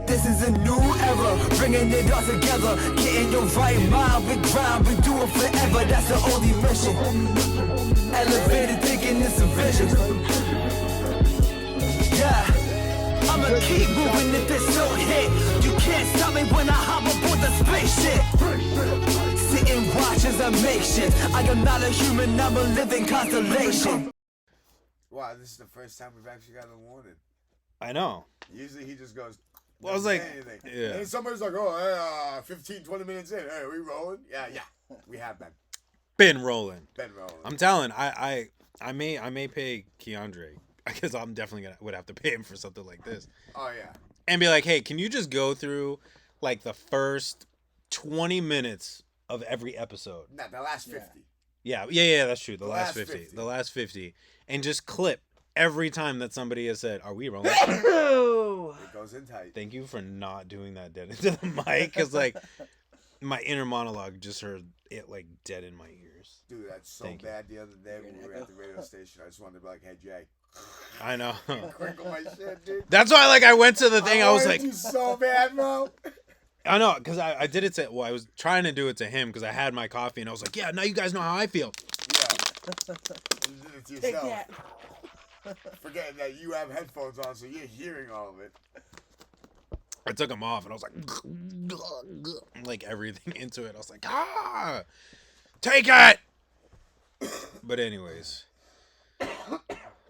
This is a new era, bringing it all together. Getting your right mind, we grind, we do it forever. That's the only mission. Elevated thinking is a vision. Yeah. I'ma keep moving if it's no hit. You can't stop me when I hop aboard the spaceship. Sit and watch as I make shit. I am not a human, I'm a living constellation. Wow, this is the first time we've actually gotten a warning. I know. Usually he just goes, well, I was like, anything. yeah. And somebody's like, oh, hey, 15, 20 minutes in. Hey, are we rolling? Yeah, we have been. Been rolling. Been rolling. I'm telling, I may pay Keandre. Because I'm definitely would have to pay him for something like this. Oh, yeah. And be like, hey, can you just go through, like, the first 20 minutes of every episode? Nah, the last 50. Yeah, that's true. The last 50. The last 50. And just clip every time that somebody has said, are we rolling? It goes in tight. Thank you for not doing that dead into the mic. Because, like, my inner monologue just heard it, like, dead in my ears. Dude, that's so bad the other day when we were at the radio station. I just wanted to be like, hey, Jay. I know. Crinkle my shit, dude. That's why, like, I went to the thing. I was like, you so bad, bro. I know, because I did it to, well, I was trying to do it to him because I had my coffee and I was like, yeah, now you guys know how I feel. Yeah. You did it to yourself. Forgetting that you have headphones on, so you're hearing all of it. I took them off and I was like everything into it. I was like, take it. But anyways.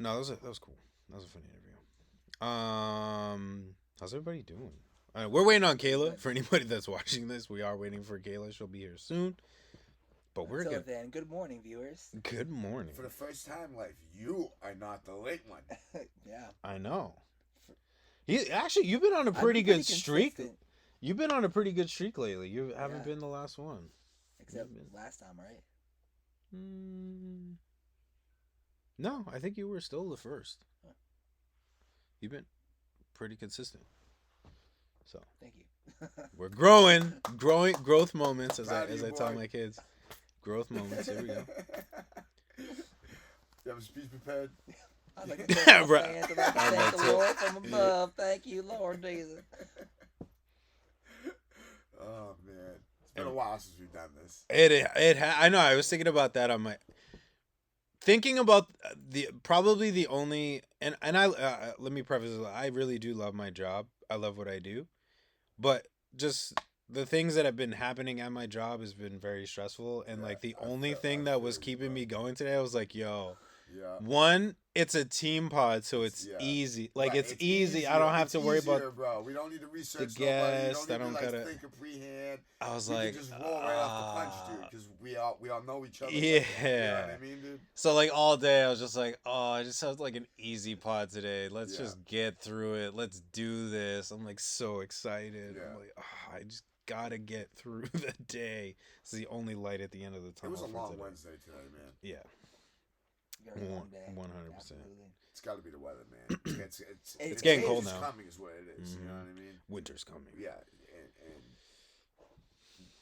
No, that was cool. That was a funny interview. How's everybody doing? We're waiting on Kayla. For anybody that's watching this, we are waiting for Kayla. She'll be here soon. But we're good. Then, good morning, viewers. Good morning. For the first time in life, you are not the late one. Yeah. I know. You've been on a pretty good streak. Consistent. You've been on a pretty good streak lately. You haven't been the last one. Except last time, right? No, I think you were still the first. You've been pretty consistent. So thank you. We're growth moments as I tell my kids. Growth moments. Here we go. You have a speech prepared? I'd like to thank my fans and thank the Lord from above. Thank you, Lord Jesus. Oh man, it's been a while since we've done this. I know. I was thinking about that on my. Thinking about probably the only and I let me preface this, I really do love my job. I love what I do, but just the things that have been happening at my job has been very stressful. And like the only thing that was keeping me going today, I was like, yo, one, it's a team pod, so it's easy. Like it's easy. I don't have to worry about. Bro. We don't need to research the guest. I don't gotta think of prehand. I was we like, can just roll right off the punch, dude, because we all know each other. Yeah. You know what I mean, dude? So like all day, I was just like, oh, I just sounds like an easy pod today. Let's just get through it. Let's do this. I'm like so excited. Yeah. I'm like, oh, I just gotta get through the day. It's the only light at the end of the tunnel. It was a long Wednesday today, man. Yeah. 100%. It's got to be the weather, man. It's getting cold now. Coming is what it is. Mm-hmm. You know what I mean? Winter's coming. Yeah, and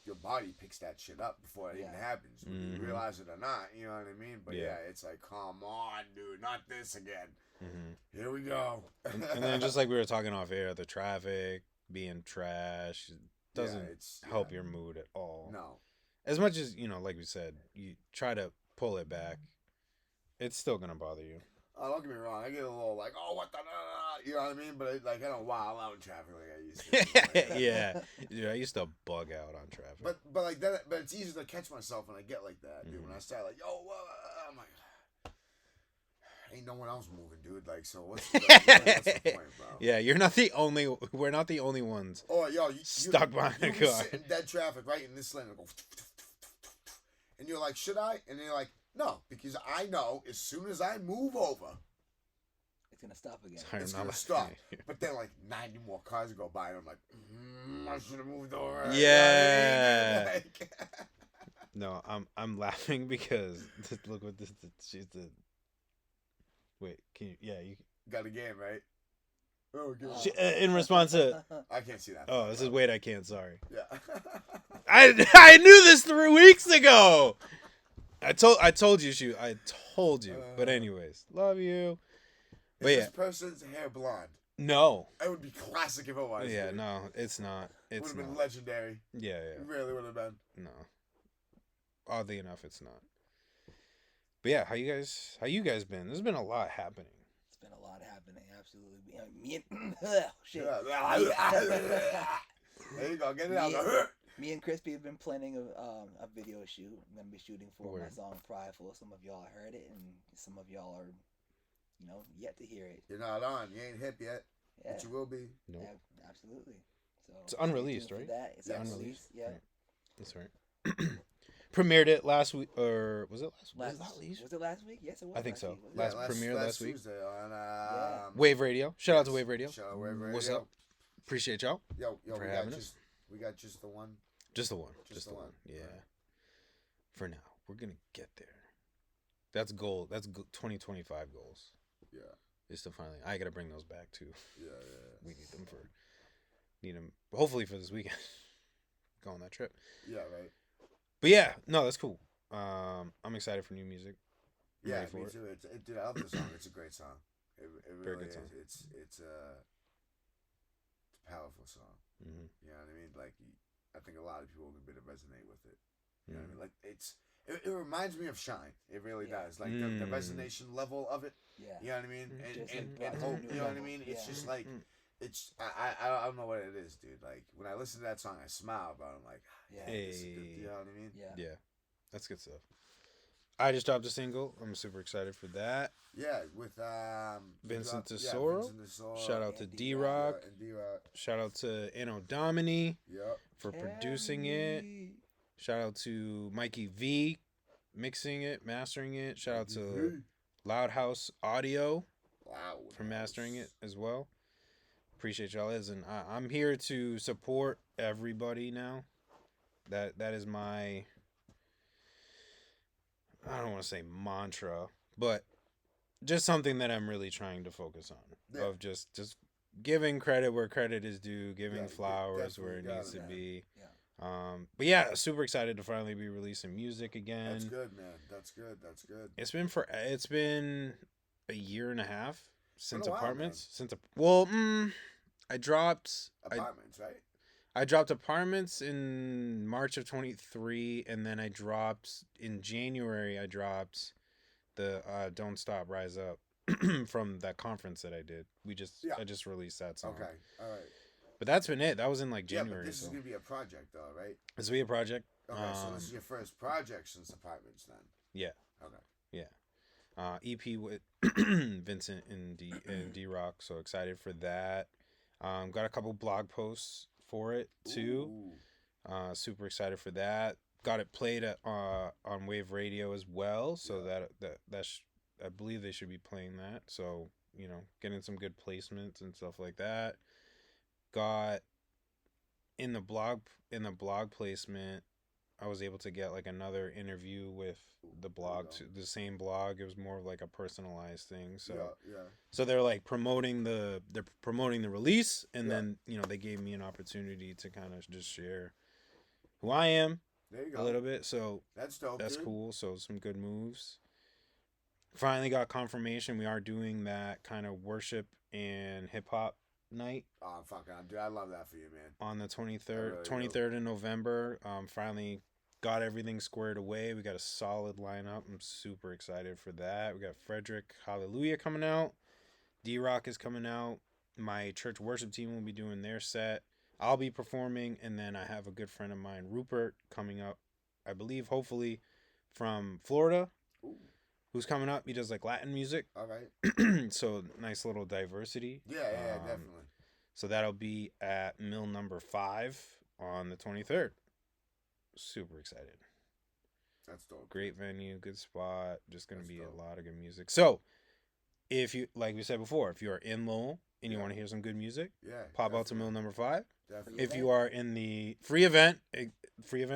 your body picks that shit up before it even happens, whether you realize it or not. You know what I mean? But it's like, come on, dude, not this again. Mm-hmm. Here we go. and then just like we were talking off air, the traffic being trash doesn't help your mood at all. No. As much as, like we said, you try to pull it back, it's still gonna bother you. Oh, don't get me wrong. I get a little like, oh, what the, you know what I mean? But I don't wild out in traffic like I used to. Yeah, I used to bug out on traffic. But like that. But it's easy to catch myself when I get like that, dude. When I start like, yo, I'm like, ain't no one else moving, dude. Like, so what's the point, bro? Yeah, we're not the only ones. Oh, yo, stuck behind a car. Sit in dead traffic right in this lane and go, and you're like, should I? And you're like, no, because I know as soon as I move over, it's gonna stop again. It's gonna stop. But then like 90 more cars go by, and I'm like, I should have moved over. Yeah. You know what I mean? No, I'm laughing because look what this she's the. Wait, can you? Yeah, you got a game, right? Oh, in response to. I can't see that. Oh, this is wait, I can't. Sorry. Yeah. I knew this 3 weeks ago. I told you. I told you. But anyways, love you. Is this person's hair blonde? No. It would be classic if it was. Yeah, dude. no, it's not. It would It's have been not. legendary. Yeah, It yeah. really would have been. No. Oddly enough, it's not. But yeah, how you guys been? There's been a lot happening. It's been a lot happening, absolutely. Me and shit. There you go. Get it Me out. and- Me and Krispy have been planning a video shoot. I'm gonna be shooting for my Word. song "Prideful." Some of y'all heard it, and some of y'all are, yet to hear it. You're not on. You ain't hip yet. Yeah, But you will be. Nope. absolutely. So It's unreleased, stay tuned for right? That. It's Yes. unreleased. Yeah. Right. That's right. Premiered it last week, or was it last week? Was it last week? Yes, it was. I think last so. week, wasn't it? Premiere last week. Tuesday on Wave Radio. Shout out to Wave Radio. Shout out Wave Radio. What's up? Appreciate y'all. Yo, for we having got us. we got just the one. Just the one. Just Just the the one. one. Yeah. Right. For now, we're gonna get there. That's goal. That's 2025 goals. Yeah. Is to finally. I gotta bring those back too. Yeah. We need them. Hopefully for this weekend. Go on that trip. Yeah. Right. But yeah, no, that's cool. I'm excited for new music. I'm Yeah, ready for me it. too. Dude, I love the song. It's a great song. It Very really good is. song. It's a powerful song. Mm-hmm. You know what I mean? Like, I think a lot of people are gonna resonate with it. You know what I Mm-hmm. mean? Like, it reminds me of Shine. It really Yeah. does. Like the Mm. resonation level of it. Yeah. You know what I mean? Just And like hope. new You know what I level. mean? It's Yeah. just like it's. I don't know what it is, dude. Like when I listen to that song, I smile, but I'm like, Yeah. this is good. Hey. You know what I mean? Yeah. Yeah, that's good stuff. I just dropped a single. I'm super excited for that. Yeah, with Vincent yeah, Tesoro. Vincent Tesoro. Shout out to and D-Rock. And D-Rock. Shout out to Anno Domini Yep. for producing it. Shout out to Mikey V mixing it, mastering it. Shout out to Loud House Audio Wow. for mastering it as well. Appreciate y'all. And I'm here to support everybody now. That is my, I don't want to say mantra, but just something that I'm really trying to focus on. Yeah. Of just giving credit where credit is due, giving Yeah, flowers where it definitely needs to gotta. be. Yeah. But yeah, super excited to finally be releasing music again. That's good, man. That's good. It's been a year and a half since a while, Apartments. I dropped Apartments, right? I dropped Apartments in March of 23, and then I dropped in January. I dropped the Don't Stop Rise Up from that conference that I did. I just released that song. Okay. All right. But that's been it. That was in like January. Yeah, but this so. is gonna be a project, though, right? This will be a project. Okay, so this is your first project since Apartments, then. Yeah. Okay. EP with Vincent and D-Rock. So excited for that. Got a couple blog posts for it too. Ooh. Super excited for that. Got it played on Wave Radio as well. So I believe they should be playing that. So getting some good placements and stuff like that. Got in the blog placement, I was able to get like another interview with the blog, the same blog. It was more of like a personalized thing. So yeah. so they're like promoting the release, and Yeah. then they gave me an opportunity to kind of just share who I am There you go. a little bit. So That's dope. that's dude. cool. So some good moves. Finally got confirmation we are doing that kind of worship and hip hop night Oh, fuck, dude, I love that for you, man. on the I 23rd really do. 23rd of November. Finally got everything squared away. We got a solid lineup. I'm super excited for that. We got Frederick Hallelujah coming out. D-Rock is coming out. My church worship team will be doing their set. I'll be performing, and then I have a good friend of mine, Rupert, coming up, I believe, hopefully, from Florida, Ooh. who's coming up. He does like Latin music. All right. So nice little diversity. Yeah, definitely. So that'll be at Mill Number 5 on the 23rd. Super excited. That's dope. Great venue, good spot. Just gonna That's be dope. a lot of good music. So, if you, like we said before, if you are in Lowell and you Yeah. want to hear some good music, Yeah. pop out to definitely. Mill Number 5. Definitely. If you are in the free event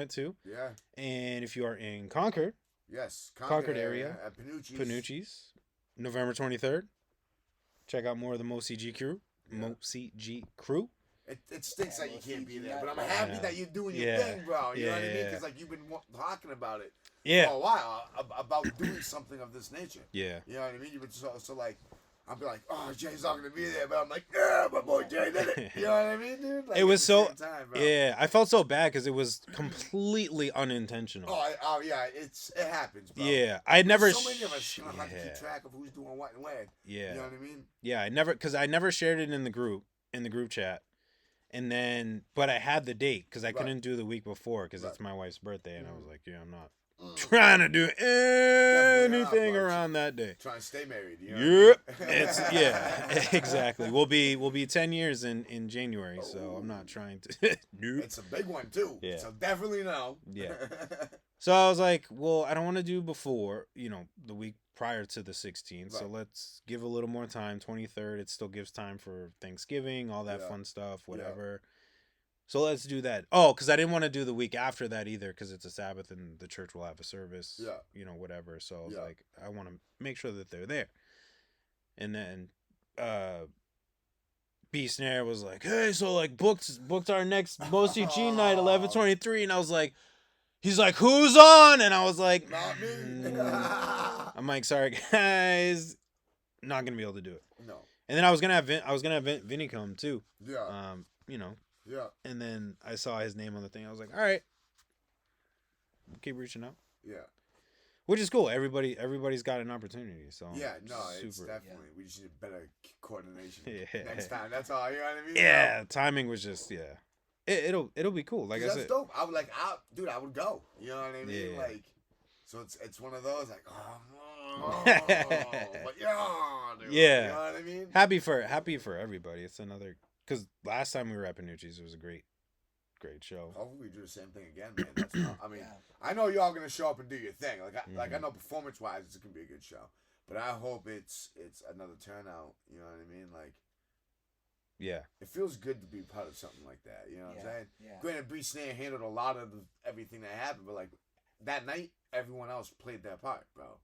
too, Yeah. and if you are in Concord, Yes. Concord area, at Panucci's. Panucci's, November 23rd. Check out more of the MOCG crew. Yeah. MOCG crew. It stinks Yeah, that you well, can't be CG there, but I'm night. happy I know. that you're doing your Yeah. thing, bro. You know what I mean? Yeah. Because like you've been talking about it for Yeah. a while about doing something of this nature. Yeah. You know what I mean? You've been so like, I'll be like, oh, Jay's not gonna be there, but I'm like, yeah, my boy Jay did it. You know what I mean, dude? Like, it was so time, bro. yeah. I felt so bad because it was completely unintentional. Oh yeah, it happens, bro. Yeah, I never. So many of us gonna have to keep track of who's doing what and when. Yeah, you know what I mean. Yeah, I never shared it in the group chat, and then but I had the date because I couldn't do the week before because it's my wife's birthday, and I was like, yeah, I'm not trying to do anything around that day. Trying to stay married. You know it's exactly. We'll be 10 years in January, so I'm not trying to. Nope. It's a big one too. Yeah. So definitely no. Yeah. So I was like, well, I don't want to do before, the week prior to the 16th. Right. So let's give a little more time. 23rd, it still gives time for Thanksgiving, all that fun stuff, whatever. Yeah. So let's do that. Oh, because I didn't want to do the week after that either because it's a Sabbath and the church will have a service, whatever. So I was like, I want to make sure that they're there. And then B Snare was like, hey, so like booked our next MOCG night, 11/23. And I was like, he's like, who's on? And I was like, not me. I'm like, sorry guys, not gonna be able to do it. No. And then I was gonna have Vinny come too. Yeah. Yeah. And then I saw his name on the thing. I was like, all right, we'll keep reaching out. Yeah. Which is cool. Everybody's got an opportunity. So yeah, no, it's definitely we just need better coordination next time. That's all. You know what I mean? Yeah, timing was just It'll be cool. Like I said, that's dope. I would I would go. You know what I mean? Yeah. Like, so it's one of those like, but yeah, dude, yeah. You know what I mean? Happy for everybody. It's another because last time we were at Panucci's, it was a great show. Hopefully we do the same thing again, man. That's not, I mean, I know y'all gonna show up and do your thing. Like I know performance wise, it's gonna be a good show. But I hope it's another turnout. You know what I mean? Like. Yeah. It feels good to be part of something like that. You know what I'm saying? Yeah. Granted, Bree Snare handled a lot of everything that happened, but like that night, everyone else played their part, bro.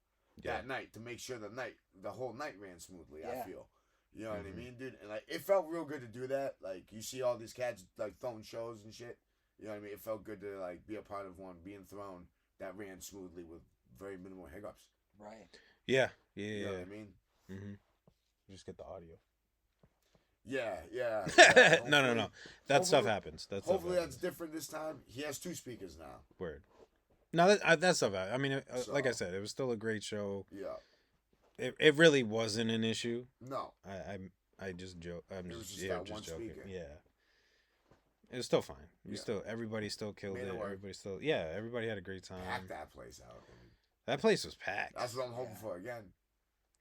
Yeah. That night to make sure the whole night ran smoothly. I feel. You know what I mean, dude? And like it felt real good to do that. Like you see all these cats like throwing shows and shit. You know what I mean? It felt good to like be a part of one being thrown that ran smoothly with very minimal hiccups. Right. Yeah. You know what I mean? Mm-hmm. Just get the audio. Yeah. No. That stuff happens. Hopefully that's different this time. He has 2 speakers now. Word. No, that stuff. I mean, like I said, it was still a great show. Yeah. It really wasn't an issue. No. I just joke. I'm just joking. Speaker. Yeah. It was still fine. Everybody still killed it. Everybody had a great time. Pack that place out. That place was packed. That's what I'm hoping for again.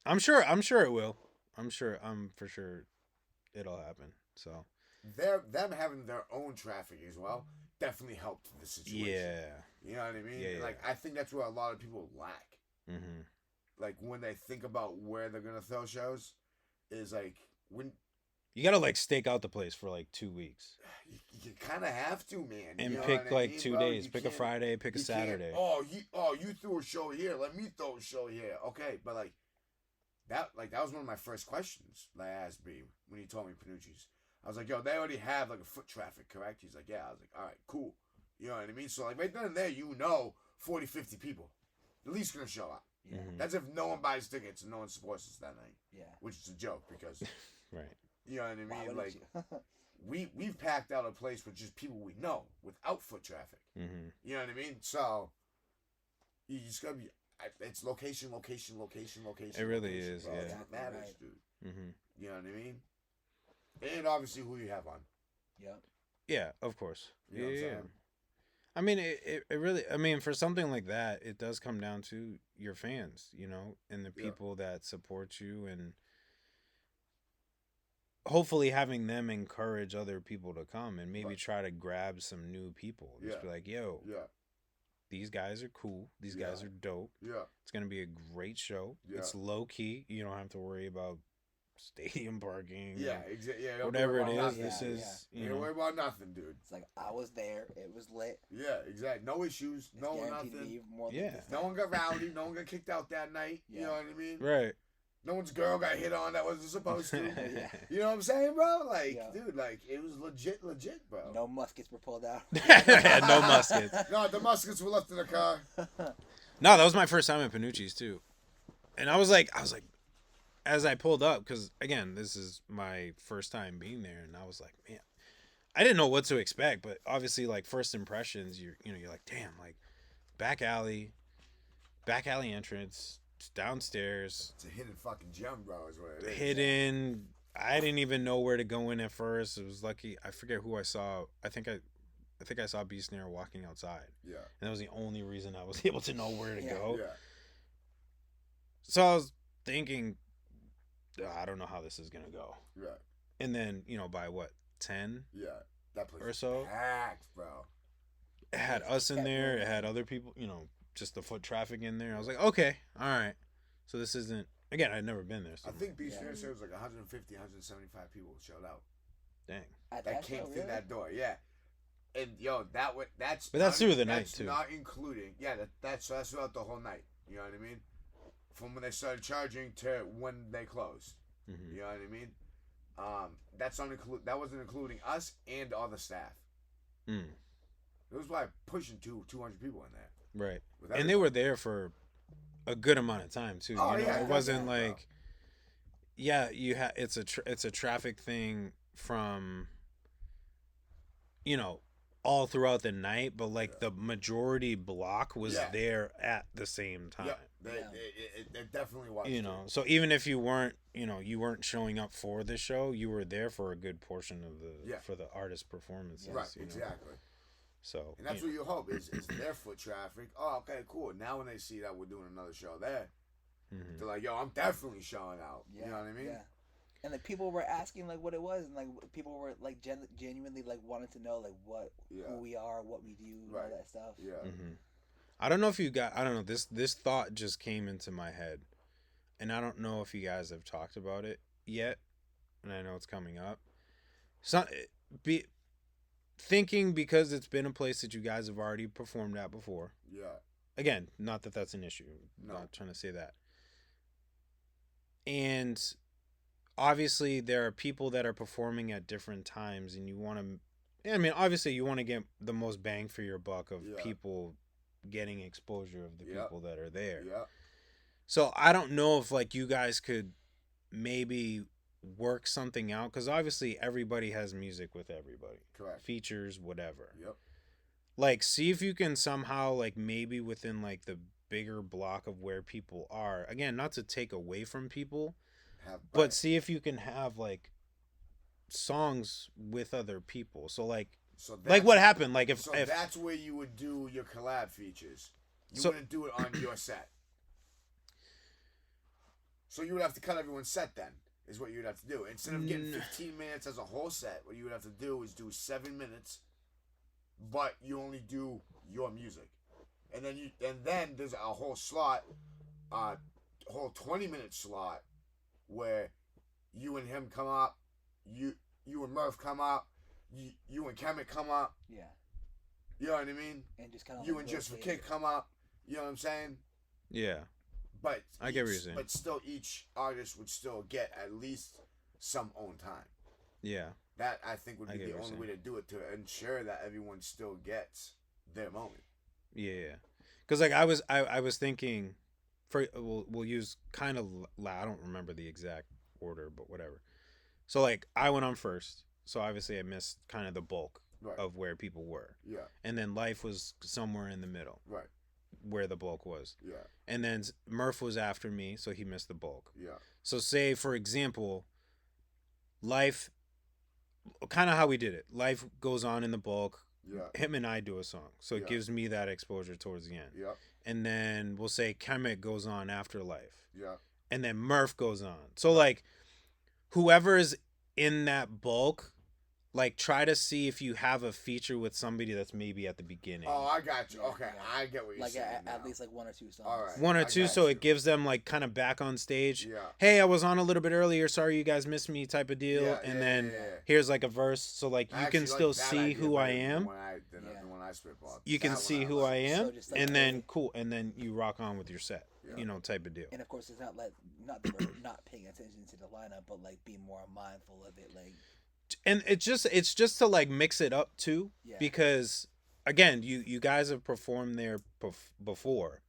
I'm sure it will. I'm for sure it'll happen. So them having their own traffic as well definitely helped the situation. Yeah. You know what I mean? Yeah. Like I think that's where a lot of people lack. Mm-hmm. Like when they think about where they're gonna throw shows, is like when you gotta like stake out the place for like 2 weeks. You kind of have to, man. And you know pick like 2 bro? days. Pick a Friday. Pick a Saturday. You threw a show here. Let me throw a show here. Okay, but like. That was one of my first questions that I asked B when he told me Panucci's. I was like, yo, they already have like a foot traffic, correct? He's like, yeah. I was like, all right, cool. You know what I mean? So like right then and there, 40, 50 people at least gonna show up. Yeah. Mm-hmm. That's if no one buys tickets and no one supports us that night. Yeah. Which is a joke because right. You know what I mean? Like we've packed out a place with just people we know without foot traffic. Mm-hmm. You know what I mean? So you just gotta be. It's location. It really is, bro. yeah. That's what matters, dude. Mm-hmm. You know what I mean? And obviously who you have on. Yep. Yeah, of course. You know what I'm saying? I mean, it really, for something like that, it does come down to your fans, and the people that support you and hopefully having them encourage other people to come and maybe try to grab some new people. Just be like, yo. Yeah. These guys are cool. These guys are dope. Yeah. It's going to be a great show. Yeah. It's low key. You don't have to worry about stadium parking. Yeah, exactly. Yeah, whatever it is. Nothing. This is, you don't worry about nothing, dude. It's like, I was there. It was lit. Yeah, exactly. No issues. It's no nothing. Yeah. No one got rowdy. No one got kicked out that night. You know what I mean? Right. No one's girl got hit on that wasn't supposed to. You know what I'm saying, bro? Like, dude, like, it was legit, bro. No muskets were pulled out. No muskets. No, the muskets were left in the car. No, that was my first time at Panucci's, too. And I was like, as I pulled up, because again, this is my first time being there, and I was like, man, I didn't know what to expect, but obviously, like, first impressions, you're like, damn, like, back alley entrance, downstairs, It's a hidden fucking gem, bro. Is what it is. hidden. I didn't even know where to go in at first. It was lucky. I forget who I saw. I think I saw B Snare walking outside. Yeah. And that was the only reason I was able to know where to go. Yeah. So I was thinking, I don't know how this is gonna go. Yeah. And then, by what, 10? Yeah. That place Or was so. packed, bro. It had us in there. It had other people. Just the foot traffic in there. I was like, okay, all right. So this isn't. Again, I'd never been there. So I think B Snare said it was like 150, 175 people showed out. Dang. That came through that door. Yeah. And that's But that's through the night too. Not including that's throughout the whole night. You know what I mean? From when they started charging to when they closed. Mm-hmm. You know what I mean? That wasn't including us and all the staff. Mm. It was like pushing 200 people in there. Right. And they were there for a good amount of time too. Oh, yeah, it wasn't like, it's a traffic thing from, all throughout the night, but like the majority block was there at the same time. Yeah, it definitely was. So even if you weren't, you weren't showing up for the show, you were there for a good portion of for the artist performances. Right, exactly. So, and that's what you hope is their foot traffic. Oh, okay, cool. Now when they see that we're doing another show there, they're like, "Yo, I'm definitely showing out." Yeah, you know what I mean? Yeah. And like people were asking like what it was, and like people were like genuinely like wanting to know like who we are, what we do, all that stuff. Yeah. Mm-hmm. I don't know if you got. I don't know. This thought just came into my head, and I don't know if you guys have talked about it yet, and I know it's coming up. Thinking because it's been a place that you guys have already performed at before. Yeah. Again, not that that's an issue. No. Not trying to say that. And obviously there are people that are performing at different times, and you want to, obviously you want to get the most bang for your buck of people getting exposure of the people that are there. Yeah. So I don't know if like you guys could maybe work something out, because obviously everybody has music with everybody. Correct. Features, whatever. Yep. Like, see if you can somehow, like, maybe within like the bigger block of where people are, again, not to take away from people, but see if you can have like songs with other people. So like what happened, like if that's where you would do your collab features. You wouldn't do it on your set. So you would have to cut everyone's set then. Is what you would have to do. Instead of getting 15 minutes as a whole set, what you would have to do is do 7 minutes, but you only do your music. And then there's a whole slot, whole 20-minute slot where you and him come up, you and Murph come up, you and Kemet come up. Yeah. You know what I mean? And just kind of you and Just for Kick come up. You know what I'm saying? Yeah. But I get what you're saying. But still, each artist would still get at least some own time. Yeah. That, I think, would be the only way to do it, to ensure that everyone still gets their moment. Yeah. Because, like, I was thinking, we'll use kind of, I don't remember the exact order, but whatever. So, like, I went on first. So, obviously, I missed kind of the bulk of where people were. Yeah. And then L.Y.F.E was somewhere in the middle. Right. Where the bulk was. Yeah. And then Murph was after me, so he missed the bulk. Yeah. So say, for example, L.Y.F.E, kind of how we did it. L.Y.F.E goes on in the bulk. Yeah. Him and I do a song. So it gives me that exposure towards the end. Yeah. And then we'll say Kemet goes on after L.Y.F.E. Yeah. And then Murph goes on. So like whoever is in that bulk, like, try to see if you have a feature with somebody that's maybe at the beginning. Oh, I got you. Okay, I get what you're saying. Like at least like 1 or 2 songs. All right. 1 or 2, so it gives them like kind of back on stage. Yeah. Hey, I was on a little bit earlier. Sorry you guys missed me, type of deal. Yeah, and then here's like a verse, so like you can still see who I am. When I spit ball. You can see who I am, and then cool, and then you rock on with your set. You know, type of deal. And of course, it's not like not that we're not paying attention to the lineup, but like being more mindful of it, like. And it's just to like mix it up too, because again, you guys have performed there before,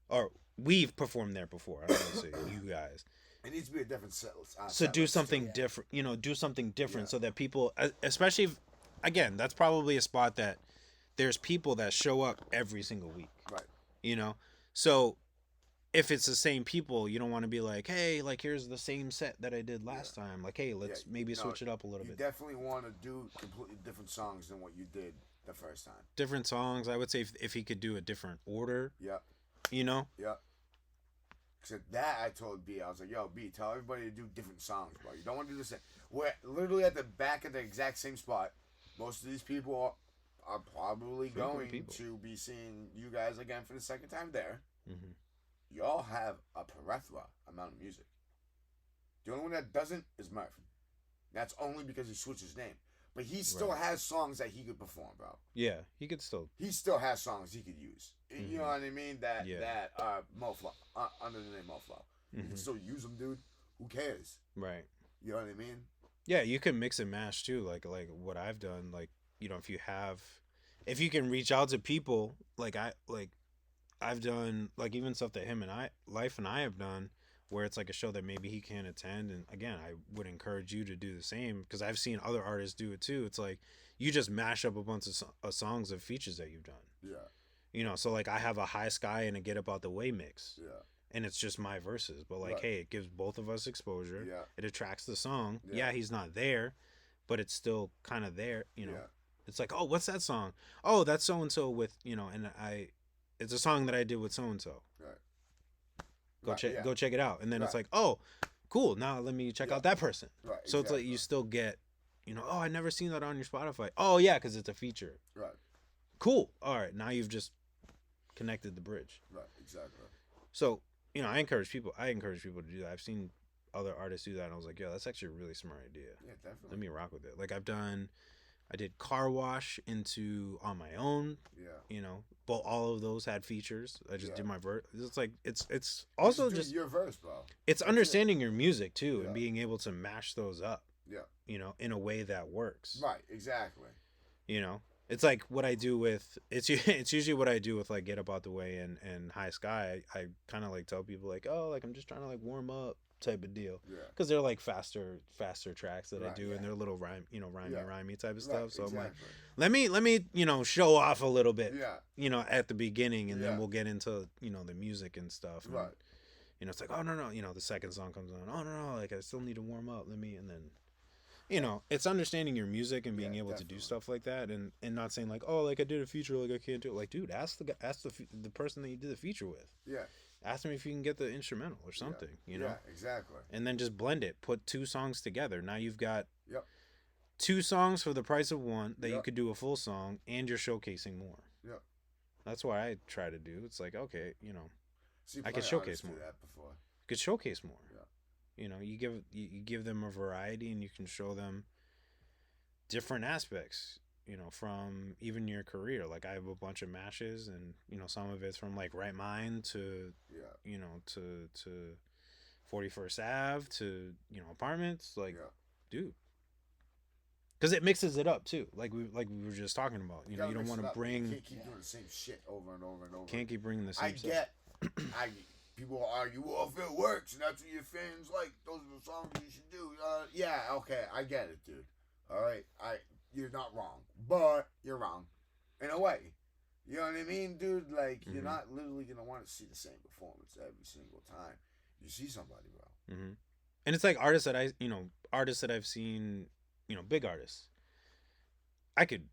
or we've performed there before. I don't want to say you guys, It needs to be a different set. So do something different, do something different so that people, especially if, again, that's probably a spot that there's people that show up every single week. Right. So if it's the same people, you don't want to be like, hey, like, here's the same set that I did last time. Like, hey, let's maybe switch it up a little bit. You definitely want to do completely different songs than what you did the first time. Different songs. I would say if he could do a different order. Yeah. Yeah. Except that I told B, I was like, yo, B, tell everybody to do different songs, bro. You don't want to do the same. We're literally at the back of the exact same spot. Most of these people are probably going to be seeing you guys again for the second time there. Mm-hmm. Y'all have a plethora amount of music. The only one that doesn't is Murph. That's only because he switched his name. But he still has songs that he could perform, bro. Yeah, he could still. He still has songs he could use. Mm-hmm. You know what I mean? That MoFlo under the name MoFlo. You can still use them, dude. Who cares? Right. You know what I mean? Yeah, you can mix and match too. Like what I've done. Like, if you can reach out to people, I've done, like, even stuff that L.Y.F E and I have done, where it's like a show that maybe he can't attend. And again, I would encourage you to do the same, because I've seen other artists do it too. It's like you just mash up a bunch of songs of features that you've done. Yeah. So like I have a High Sky and a Get Up Out the Way mix. Yeah. And it's just my verses. But like, hey, it gives both of us exposure. Yeah. It attracts the song. Yeah. Yeah, he's not there, but it's still kind of there. Yeah. It's like, oh, what's that song? Oh, that's so and so with, and it's a song that I did with so and so. Right. Go check it out. And then it's like, oh, cool. Now let me check out that person. Right. So it's like you still get, oh, I never seen that on your Spotify. Oh yeah, because it's a feature. Right. Cool. All right. Now you've just connected the bridge. Right. Exactly. So, I encourage people to do that. I've seen other artists do that, and I was like, yo, that's actually a really smart idea. Yeah, definitely. Let me rock with it. Like I did Car Wash into On My Own. Yeah. But all of those had features. I just did my verse. It's like it's also just your verse, bro. It's understanding your music too, and being able to mash those up. Yeah. In a way that works. Right. Exactly. It's like what I do with it's usually what I do with like Get Up Out the Way and High Sky. I kind of like tell people like, oh, like I'm just trying to like warm up type of deal. Yeah. Because they're like faster tracks that I do, and they're little rhymey type of stuff. So I'm like, let me show off a little bit. Yeah. At the beginning, and then we'll get into the music and stuff. And, right. It's like, oh no, the second song comes on. Oh no, like I still need to warm up. And then. It's understanding your music and being able to do stuff like that, and not saying like, oh, like I did a feature, like I can't do it. Like, dude, ask the person that you did the feature with. Yeah. Ask him if you can get the instrumental or something. Yeah, exactly. And then just blend it. Put two songs together. Now you've got 2 songs for the price of one that you could do a full song, and you're showcasing more. Yeah. That's what I try to do. It's like, okay, See, I could showcase more. That before. Could showcase more. Yeah. You give them a variety, and you can show them different aspects, from even your career. Like I have a bunch of mashes, and some of it's from like Right Mind to to 41st Ave to Apartments. Like, dude, because it mixes it up too. Like we were just talking about. You don't want to bring. You can't keep doing the same shit over and over and over. Can't keep bringing the same. People will argue, well, if it works and that's what your fans like, those are the songs you should do. Yeah, okay, I get it, dude. All right, you're not wrong, but you're wrong, in a way. You know what I mean, dude? Like, you're not literally gonna want to see the same performance every single time you see somebody, bro. Mm-hmm. And it's like artists that I've seen, big artists. I could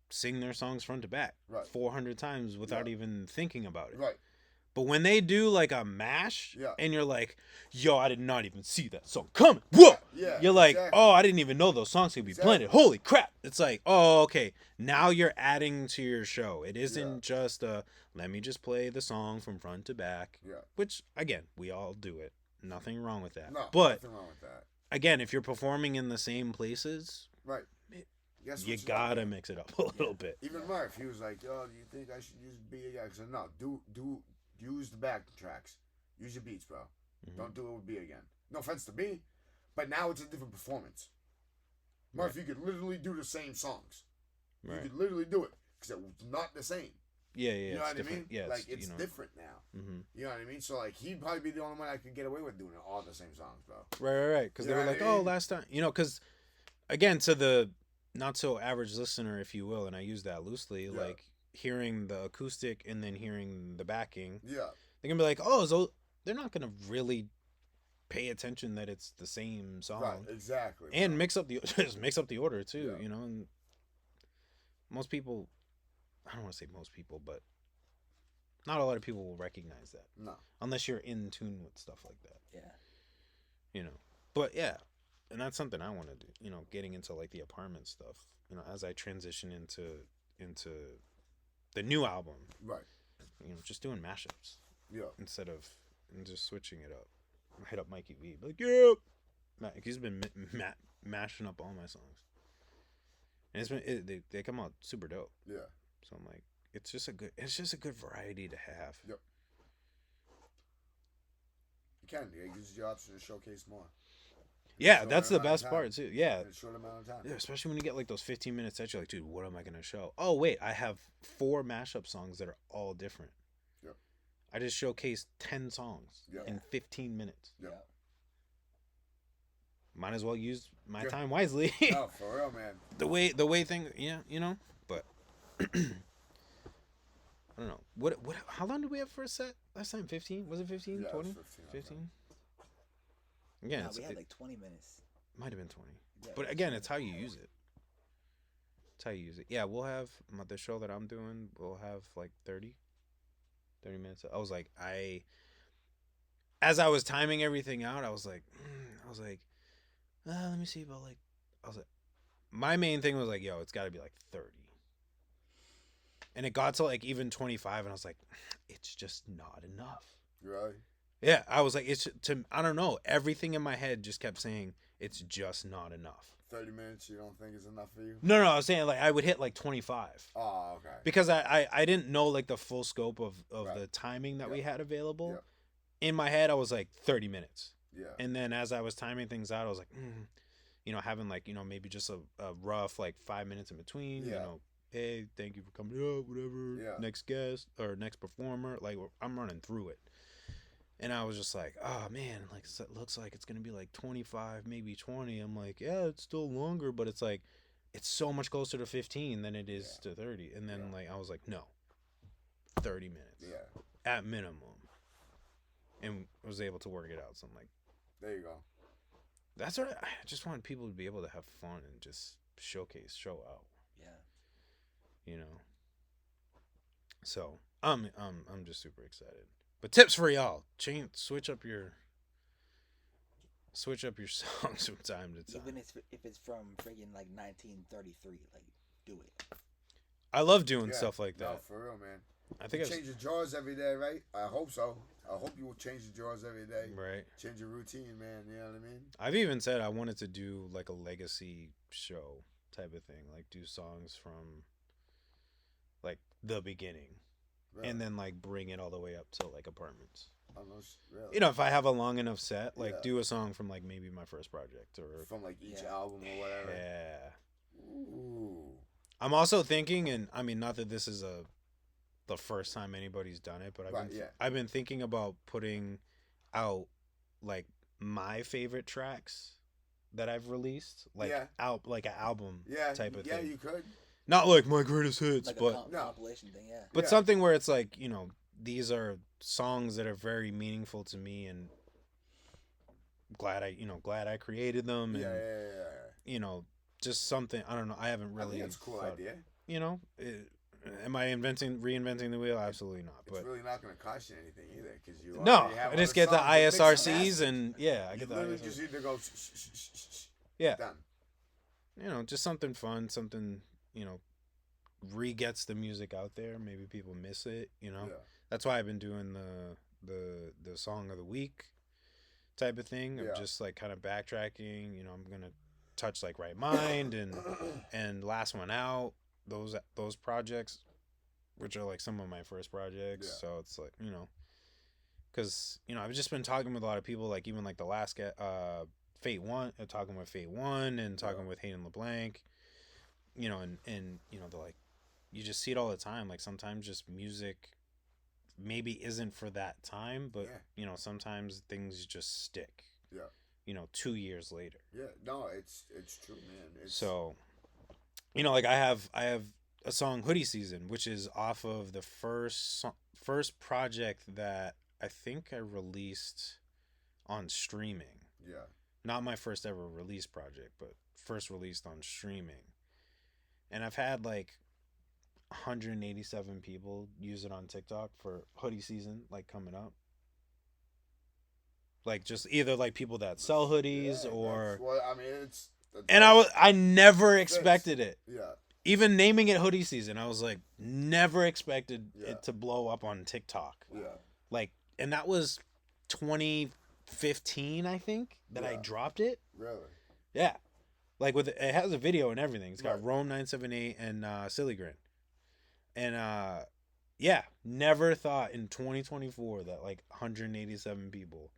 sing their songs front to back 400 times without even thinking about it. Right. But when they do like a mash, Yeah. and you're like, yo, I did not even see that song coming. Whoa! Yeah, You're like, exactly. oh, I didn't even know those songs could be blended. Holy crap. It's like, oh, okay. Now you're adding to your show. It isn't just let me just play the song from front to back. Yeah. Which, again, we all do it. Nothing wrong with that. No, but, nothing wrong with that. again, if you're performing in the same places, Right. you gotta mix it up a little bit. Even Murph, he was like, "Yo, do you think I should use B?" I said, "No, do use the back tracks. Use your beats, bro. Don't do it with B again. No offense to B, but now it's a different performance. Murph, you could literally do the same songs. Right. You could literally do it because it's not the same. Yeah, You know it's what I mean? different. Yeah, like it's you know. different now. Mm-hmm. You know what I mean? So like he'd probably be the only one that could get away with doing all the same songs, bro. Right. Because they were like, oh, last time, because again, to the not so average listener, if you will, and I use that loosely, like hearing the acoustic and then hearing the backing, they're gonna be like, oh, so they're not gonna really pay attention that it's the same song, right? Exactly, and mix up the just mix up the order too, Yeah. you know. And most people, I don't want to say most people, but not a lot of people will recognize that. No, unless you're in tune with stuff like that. Yeah. You know, but yeah, and that's something I want to do. You know, getting into like the apartment stuff. You know, as I transition into the new album. right? You know, just doing mashups. Yeah. Instead of and just switching it up. I hit up Mikey V. Like, yep. He's been mashing up all my songs, and it's been they come out super dope. Yeah. So I'm like, it's just a good variety to have. Yep. You can. It gives you the option to showcase more. Yeah, that's the best part too. Yeah. In a short amount of time. Yeah, especially when you get like those 15-minute sets, you're like, dude, what am I gonna show? Oh wait, I have 4 mashup songs that are all different. Yep. I just showcased 10 songs Yep. in 15 minutes. Yep. Might as well use my time wisely. No, for real, man. the way thing, yeah, you know. But I don't know. What? How long did we have for a set last time? 15? Was it 15? Yeah, 20? it was 15? Again, No, we had like 20 minutes. Might have been 20. Yeah, But again, it's how you use it. It's how you use it. Yeah, we'll have the show that I'm doing. We'll have like 30 minutes. I was like, as I was timing everything out, I was like, let me see about like. I was like, my main thing was like, yo, it's got to be like 30. And it got to like even 25, and I was like, it's just not enough. Really? Yeah, I was like, I don't know. Everything in my head just kept saying it's just not enough. 30 minutes you don't think is enough for you? No, I was saying like I would hit like 25. Oh, okay. Because I didn't know like the full scope of Right. the timing that we had available. Yeah. In my head, I was like 30 minutes. Yeah. And then as I was timing things out, I was like, you know, having like, you know, maybe just a rough like 5 minutes in between, you know, hey, thank you for coming up, whatever, next guest or next performer. Like I'm running through it. And I was just like, oh man, like it looks like it's gonna be like 25, maybe 20. I'm like, yeah, it's still longer, but it's like it's so much closer to 15 than it is to 30. And then like I was like, no, 30 minutes, at minimum, and was able to work it out. So I'm like, there you go. that's what I just wanted people to be able to have fun and just show out. Yeah. You know. So I'm just super excited. But tips for y'all: switch up your songs from time to time. Even if it's from friggin' like 1933, like do it. I love doing stuff like that. No, for real, man. I think you change your drawers every day, right? I hope so. I hope you will change your drawers every day. Right. Change your routine, man. You know what I mean? I've even said I wanted to do like a legacy show type of thing, like do songs from like the beginning. Really? And then like bring it all the way up to like Apartments. Almost, really. You know, if I have a long enough set, like do a song from like maybe my first project or from like each album or whatever. Yeah. Ooh. I'm also thinking, and I mean, not that this is the first time anybody's done it, but I've been thinking about putting out like my favorite tracks that I've released, like like an album type of thing. Yeah, you could. Not like my greatest hits, like but a compilation thing, But something where it's like, you know, these are songs that are very meaningful to me, and glad I created them, and you know, just something. I don't know. I haven't really. I think that's a cool idea. You know, am I reinventing the wheel? Absolutely not. It's really not going to cost you anything either, because you. I just get the ISRCs and I get the ISRCs. Just need to go. Done. You know, just something fun, something, you know, re-gets the music out there. Maybe people miss it, you know. That's why I've been doing the song of the week type of thing of just like kind of backtracking. You know, I'm gonna touch like Right Mind and Last One Out, those projects, which are like some of my first projects. So it's like, you know, because, you know, I've just been talking with a lot of people, like even like the last Fate One, talking with Fate One and talking with Hayden LeBlanc, you know, and you know, they're like, you just see it all the time. Like sometimes just music maybe isn't for that time, but you know, sometimes things just stick. Yeah. You know, 2 years later. Yeah. No, it's true, man. So, you know, like I have a song Hoodie Season, which is off of the first project that I think I released on streaming. Yeah. Not my first ever release project, but first released on streaming. And I've had like 187 people use it on TikTok for Hoodie Season, like coming up. Like just either like people that sell hoodies or. Well, I mean, it's. And I never expected it. Yeah. Even naming it Hoodie Season, I was like, never expected it to blow up on TikTok. Yeah. Like, and that was 2015, I think, that I dropped it. Really? Yeah. Like it has a video and everything. It's got Rome 978 and Silly Grin. And yeah, never thought in 2024 that like 187 people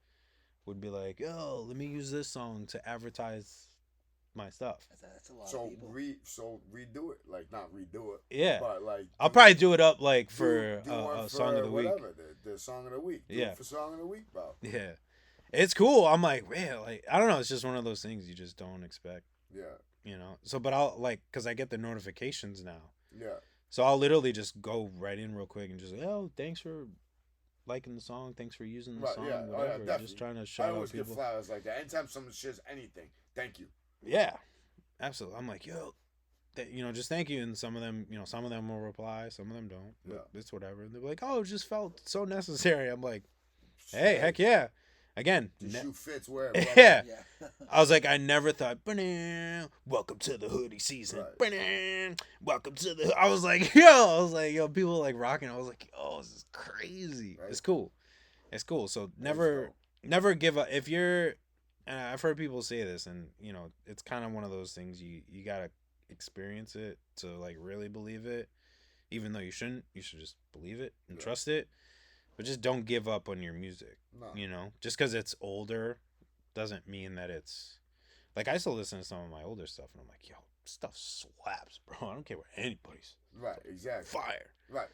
would be like, yo, let me use this song to advertise my stuff. That's a lot of people. So redo it, like not redo it. Yeah, but like I'll probably do it up like for a song of the week. Whatever, the song of the week. Do it for song of the week, bro. Yeah, it's cool. I'm like, man, like I don't know. It's just one of those things you just don't expect. Yeah. You know. So, but I'll like because I get the notifications now. Yeah. So I'll literally just go right in real quick and just like, oh, thanks for liking the song. Thanks for using the song. Yeah. Whatever. Oh, yeah, just trying to shout out people. I always get flowers like that. Anytime someone shares anything, thank you. Yeah, absolutely. I'm like, yo, you know, just thank you. And some of them, you know, some of them will reply, some of them don't. But it's whatever. And they're like, oh, it just felt so necessary. I'm like, hey, heck yeah. Again, the shoe fits where. Yeah. I was like, I never thought, welcome to the hoodie season. Right. Welcome to the. I was like, yo, people like rocking. I was like, oh, this is crazy. Right. It's cool. It's cool. So never give up. If you're, and I've heard people say this, and you know, it's kind of one of those things you gotta experience it to like really believe it. Even though you shouldn't, you should just believe it and trust it. But just don't give up on your music. No. You know, just because it's older doesn't mean that it's like I still listen to some of my older stuff, and I'm like, yo, stuff slaps, bro. I don't care what anybody's. Right. Exactly. Fire. Right.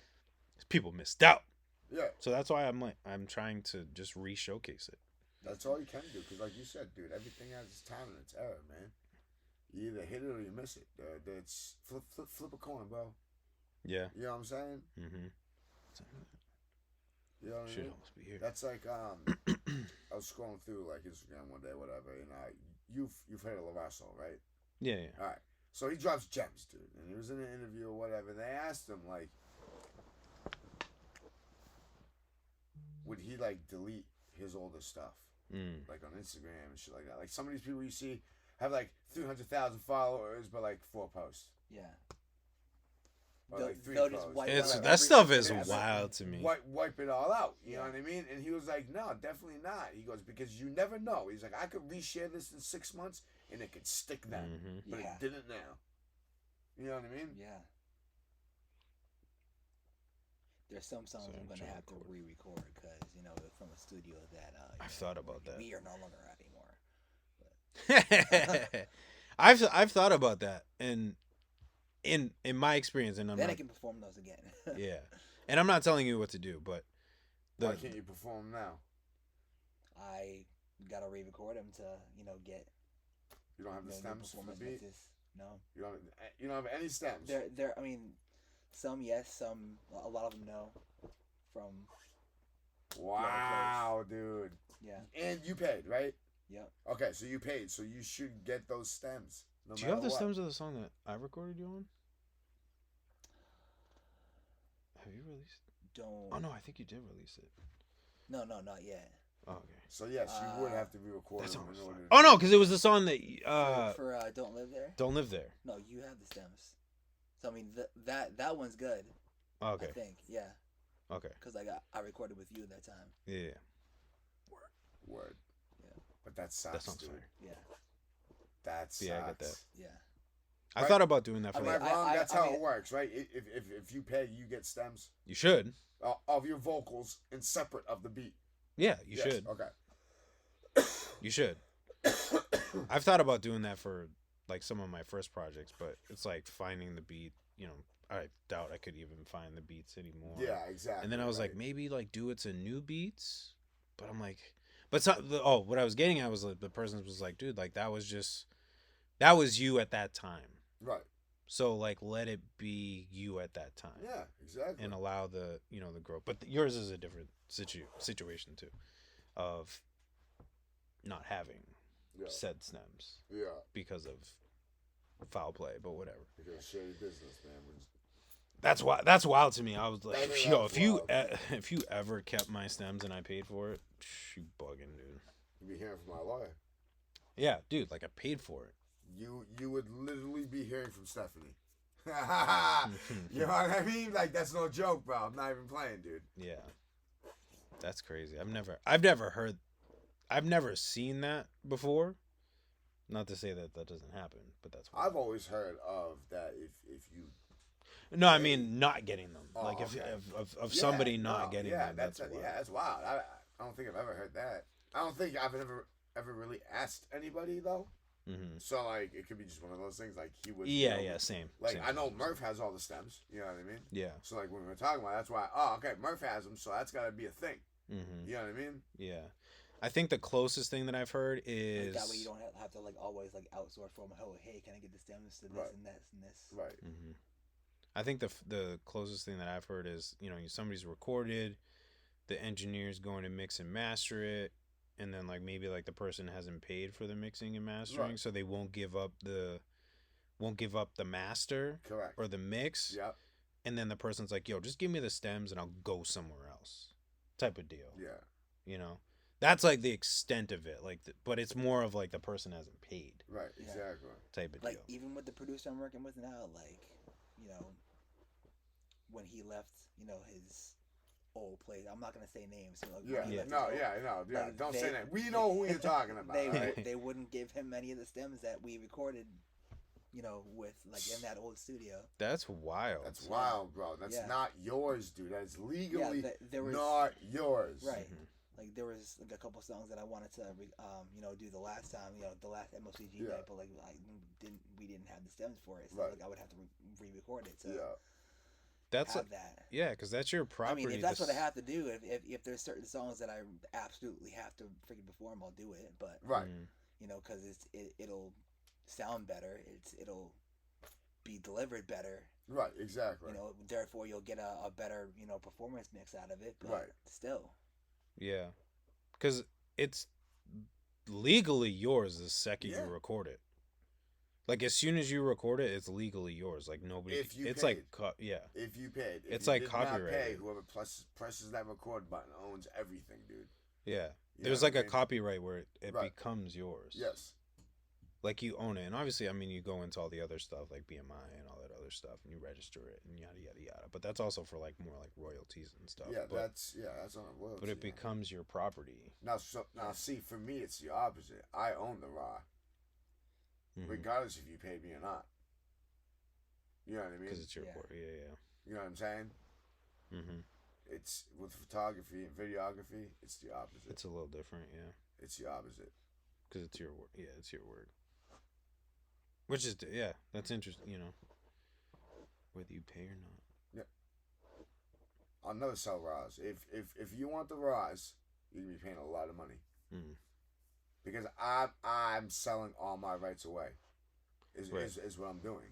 People missed out. Yeah. So that's why I'm trying to just re-showcase it. That's all you can do, because like you said, dude, everything has its time and its error, man. You either hit it or you miss it. It's flip a coin, bro. Yeah. You know what I'm saying? Mm-hmm. You know what I mean? Almost be here. That's like I was scrolling through like Instagram one day, whatever, and you've heard of L.Y.F.E, right? Yeah. All right. So he drops gems, dude, and he was in an interview or whatever. And they asked him like, would he like delete his older stuff, like on Instagram and shit like that? Like some of these people you see have like 300,000 followers, but like 4 posts. Yeah. Or like 3 posts. That stuff is wild to me. Wipe it all out. You know what I mean? And he was like, no, definitely not. He goes, because you never know. He's like, I could reshare this in 6 months and it could stick then. Mm-hmm. But it didn't now. You know what I mean? Yeah. There's some songs I'm going to have to re-record because, you know, from a studio that I've thought about that. We are no longer at anymore. I've thought about that, and in my experience, and then I can perform those again. Yeah, and I'm not telling you what to do, but why can't you perform now? I gotta re-record them to, you know, get. You don't have the stems for the beat. No. You don't have any stems. There. I mean, some yes, some. A lot of them no. From. Wow, dude. Yeah. And you paid, right? Yep. Okay, so you paid, so you should get those stems. Do you have the stems of the song that I recorded you on? Have you released? Don't. Oh no, I think you did release it. No, not yet. Oh, okay. So yes, you would have to re-record it. Oh no, because it was the song that for Don't Live There. Don't Live There. No, you have the stems. So I mean that one's good. Okay. I think Okay. Because I recorded with you that time. Yeah. Word. Yeah. But that sucks. That sounds fire. Yeah. That sucks. Yeah, I get that. Yeah. I thought about doing that for Am I wrong? That's how it works, right? If you pay, you get stems. You should. Of your vocals and separate of the beat. Yeah, you should. Okay. You should. I've thought about doing that for like some of my first projects, but it's like finding the beat. You know, I doubt I could even find the beats anymore. Yeah, exactly. And then I was like, maybe like do it to new beats, but I'm like, but what I was getting at was like the person was like, dude, like that was you at that time. Right. So like let it be you at that time. Yeah, exactly. And allow the the growth. But yours is a different situation too, of not having said stems. Yeah. Because of foul play, but whatever. Because of shady business, man. That's wild to me. I was like, yo, if you ever kept my stems and I paid for it, you bugging, dude. You'd be hearing from my lawyer. Yeah, dude, like I paid for it. You would literally be hearing from Stephanie. You know what I mean? Like that's no joke, bro. I'm not even playing, dude. Yeah, that's crazy. I've never seen that before. Not to say that doesn't happen, but that's. I've always heard of that. If you. No, I mean not getting them. Oh, like okay. if somebody not getting them. That's wild. I don't think I've ever heard that. I don't think I've ever really asked anybody though. Mm-hmm. So like it could be just one of those things. Like he would. Yeah, same. Like same I know Murph has all the stems. You know what I mean? Yeah. So like when we were talking about, that's why. Oh, okay, Murph has them, so that's gotta be a thing. Mm-hmm. You know what I mean? Yeah. I think the closest thing that I've heard is like that way you don't have to like always like outsource for them. Oh, hey, can I get the stems to this and this and this? Right. Mm-hmm. I think the closest thing that I've heard is somebody's recorded, the engineer's going to mix and master it, and then like maybe like the person hasn't paid for the mixing and mastering, so they won't give up the master. Correct. Or the mix. Yep. And then the person's like, yo, just give me the stems and I'll go somewhere else, type of deal. Yeah. That's like the extent of it, like, but it's more of like the person hasn't paid. Right. Exactly. Type of like deal. Even with the producer I'm working with now, like when he left, his old place. I'm not gonna say names. So like, like, don't say that. We know who you're talking about. They wouldn't give him any of the stems that we recorded, with like in that old studio. That's wild. That's wild, bro. That's not yours, dude. That's legally there was, not yours. Right. Mm-hmm. Like there was like a couple songs that I wanted to, do the last time, the last MOCG night, but like we didn't have the stems for it, so like I would have to re-record it. So that's have that. Yeah, because that's your property. I mean, if that's what I have to do, if there's certain songs that I absolutely have to freaking perform, I'll do it. But because it'll sound better, it'll be delivered better. Right. Exactly. Therefore you'll get a better performance mix out of it. But still. Yeah, because it's legally yours the second you record it. Like as soon as you record it, it's legally yours. Like nobody. If you it's paid. If you paid, it's like copyright. Pay, whoever presses that record button owns everything, dude. Yeah, there's like a copyright where it becomes yours. Yes. Like you own it, and obviously, I mean, you go into all the other stuff like BMI and all that other stuff, and you register it and yada yada yada. But that's also for like more like royalties and stuff. Yeah, that's on a royalty. But it becomes your property. Now, see, for me, it's the opposite. I own the raw, regardless if you paid me or not. You know what I mean? Because it's your work. Yeah. You know what I'm saying? Mm-hmm. It's with photography and videography. It's the opposite. It's a little different, yeah. It's the opposite. Because it's your work. Yeah, it's your word. Which is, that's interesting, whether you pay or not. Yeah. I'll never sell raws. If you want the raws, you're going to be paying a lot of money. Mm. Because I'm selling all my rights away, is what I'm doing.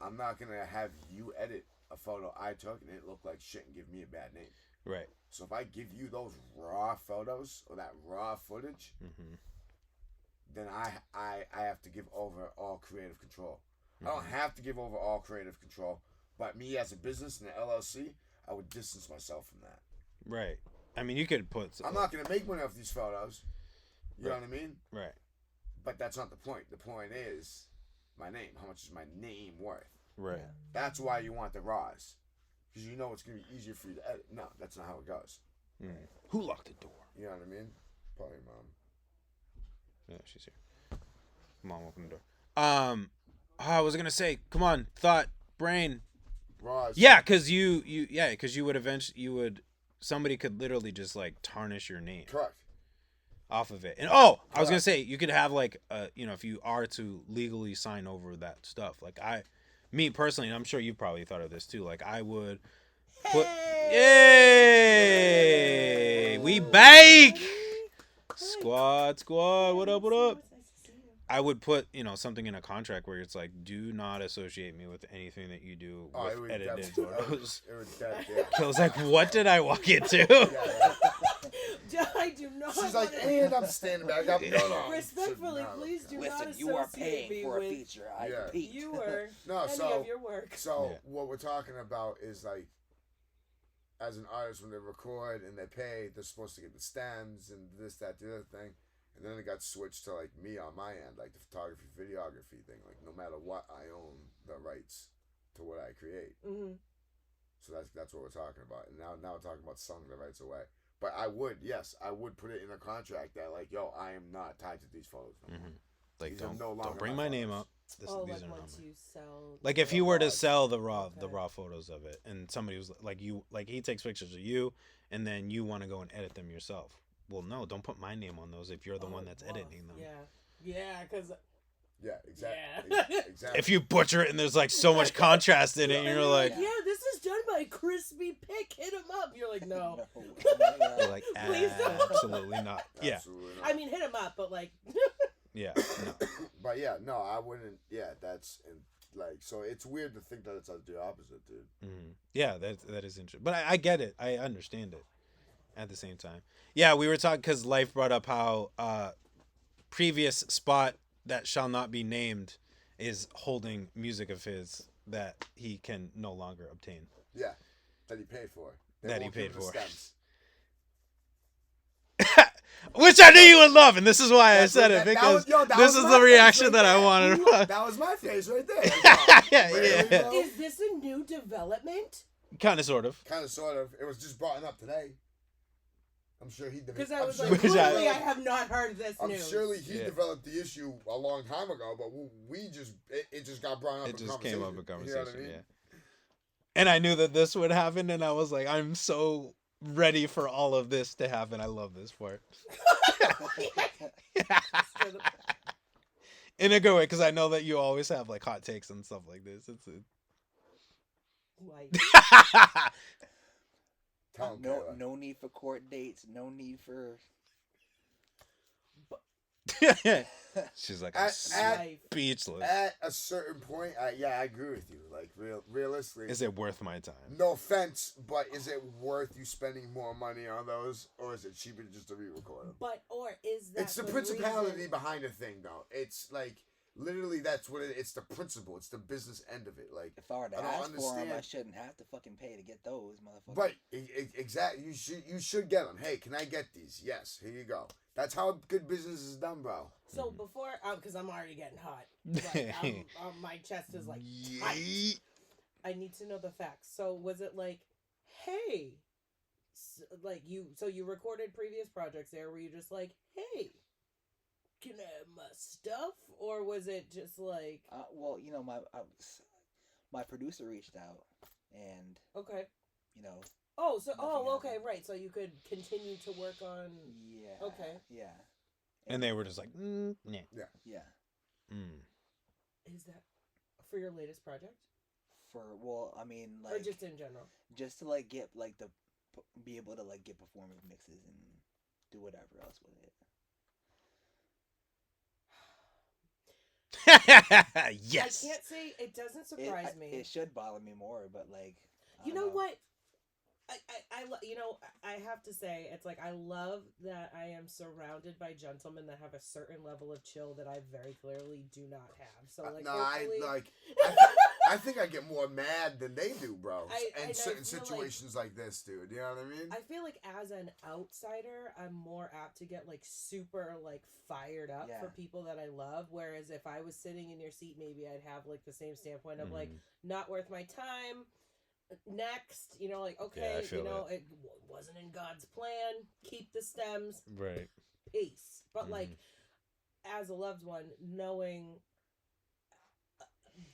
I'm not going to have you edit a photo I took and it look like shit and give me a bad name. Right. So if I give you those raw photos or that raw footage, then I have to give over all creative control. I don't have to give over all creative control, but me as a business and an LLC, I would distance myself from that. Right. I mean, you could put... I'm not going to make money off these photos. You know what I mean? Right. But that's not the point. The point is my name. How much is my name worth? Right. That's why you want the raws. Because you know it's going to be easier for you to edit. No, that's not how it goes. Mm. Who locked the door? You know what I mean? Probably mom. Yeah, she's here. Mom, open the door. I was gonna say, come on, thought, brain. Raws. Yeah, because because you would eventually, somebody could literally just like tarnish your name. Correct. off of it. And I was gonna say you could have like if you are to legally sign over that stuff. Like me personally, and I'm sure you probably thought of this too. Like I would put, yay, we bake, squad, what up, what up? I would put, something in a contract where it's like, do not associate me with anything that you do with edited photos. Kills like, what did I walk into? I do not. She's like, and I'm standing back up. No. Respectfully, please do not associate you are paying me for with a feature. I repeat. You or any of your work. So what we're talking about is like, as an artist, when they record and they pay, they're supposed to get the stems and this, that, the other thing. And then it got switched to like me on my end, like the photography, videography thing. Like no matter what, I own the rights to what I create. Mm-hmm. So that's what we're talking about. And now we're talking about selling the rights away. But I would put it in a contract that like, yo, I am not tied to these photos no more. Like don't bring my name up. These are once not you sell. Like if you were to sell the raw photos of it, and somebody was like he takes pictures of you, and then you want to go and edit them yourself. Well, no, don't put my name on those if you're the one that's editing them. Yeah, because. Yeah, exactly. Yeah. Exactly. If you butcher it and there's like so much contrast in it, and you're like, yeah, this is done by Krispy Pic. Hit him up. You're like, no. You're like, please don't. Absolutely not. Yeah. Absolutely not. I mean, hit him up, but like. Yeah. No. But yeah, no, I wouldn't. Yeah, like, so it's weird to think that it's the opposite, dude. Mm-hmm. Yeah, that is interesting. But I get it. I understand it. At the same time, yeah, we were talking because L.Y.F E brought up how previous spot that shall not be named is holding music of his that he can no longer obtain. Yeah, that he paid for. Which I knew you would love, and this is why I said it, because this is the reaction that I wanted. That was my face right there. Yeah. Is this a new development? Kind of, sort of. It was just brought up today. I'm sure he developed. Because I was like, clearly I have not heard this news. Surely he developed the issue a long time ago, but it just got brought up. It just came up in conversation. You know what I mean? Yeah. And I knew that this would happen, and I was like, I'm so ready for all of this to happen. I love this part. In a good way, because I know that you always have like hot takes and stuff like this. No need for court dates. No need for. She's like, speechless. At a certain point, I agree with you. Like, realistically, is it worth my time? No offense, but is it worth you spending more money on those, or is it cheaper just to re-record them? It's the principality behind the thing, though. It's like. Literally, that's what it's the principle. It's the business end of it. Like, if I were to ask for them, I shouldn't have to fucking pay to get those, motherfuckers. Right, exactly. You should get them. Hey, can I get these? Yes, here you go. That's how good business is done, bro. So before, because I'm already getting hot, like, my chest is like tight. I need to know the facts. So was it like, hey, so you recorded previous projects there? Were you just like, hey? Can I have my stuff, or was it just like? Well, my producer reached out, and okay, okay, right. So you could continue to work on. Yeah. Okay. Yeah. And they were just like, yeah. Yeah. Is that for your latest project? Or just in general. Just to get be able to get performance mixes and do whatever else with it. Yes. I can't say it doesn't surprise me. It should bother me more, but you know what? I have to say, it's like, I love that I am surrounded by gentlemen that have a certain level of chill that I very clearly do not have. So I think I get more mad than they do, bro. In certain situations like this, dude. You know what I mean? I feel like as an outsider, I'm more apt to get super fired up for people that I love. Whereas if I was sitting in your seat, maybe I'd have the same standpoint of not worth my time. Next, okay, it wasn't in God's plan. Keep the stems. Right. Peace. But as a loved one, knowing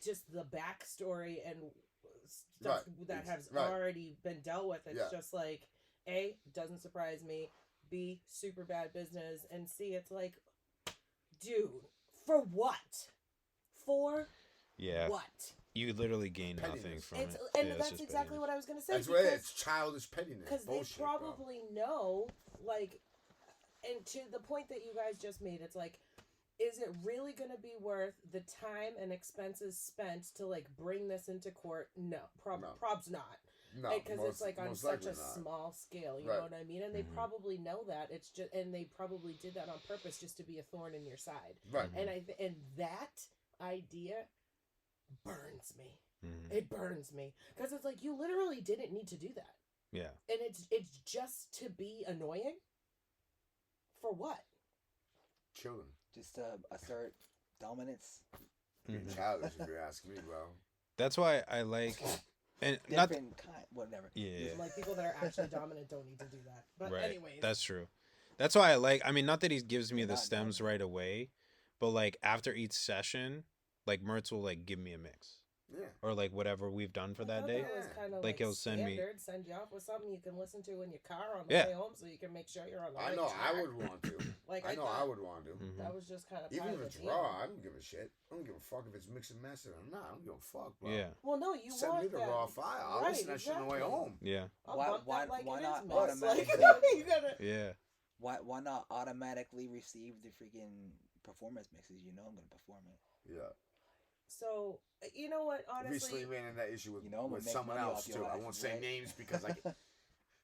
just the backstory and stuff that has already been dealt with, it's just A, doesn't surprise me. B, super bad business, and C, it's like, dude, for what? For what? You literally gain nothing from it. And that's exactly what I was going to say. That's what it's childish pettiness. Because they probably know, like, and to the point that you guys just made, it's like, is it really going to be worth the time and expenses spent to, like, bring this into court? No. Prob's not. No, because it's like on such a small scale, you know what I mean? And they probably know that. It's just, and they probably did that on purpose just to be a thorn in your side. Right. And and that idea burns me. It burns me because it's like you literally didn't need to do that. Yeah. And it's just to be annoying. For what? Children. Just to assert dominance. You're childish if you're asking me, bro. That's why I like. And different kind, whatever. Yeah. Like people that are actually dominant don't need to do that. But anyways, that's true. That's why I like. I mean, not that he gives me the stems right away, but like after each session, like Mertz will like give me a mix. Yeah. Or like whatever we've done for that day. Like he'll send me. Send you off with something you can listen to in your car on the way home, so you can make sure you're on the right track. I would want to. I would want to. That was just kind of even if it's raw. I don't give a shit. I don't give a fuck if it's mixed and mastered or not. I don't give a fuck, bro. Yeah. Well, no, you send me the raw file. I'll listen to that shit on the way home. Yeah. Why not automatically? Yeah. Why not automatically receive the freaking performance mixes? You know I'm gonna perform it. Yeah. So you know what? Honestly, recently ran into that issue with someone else too. I won't say names because I.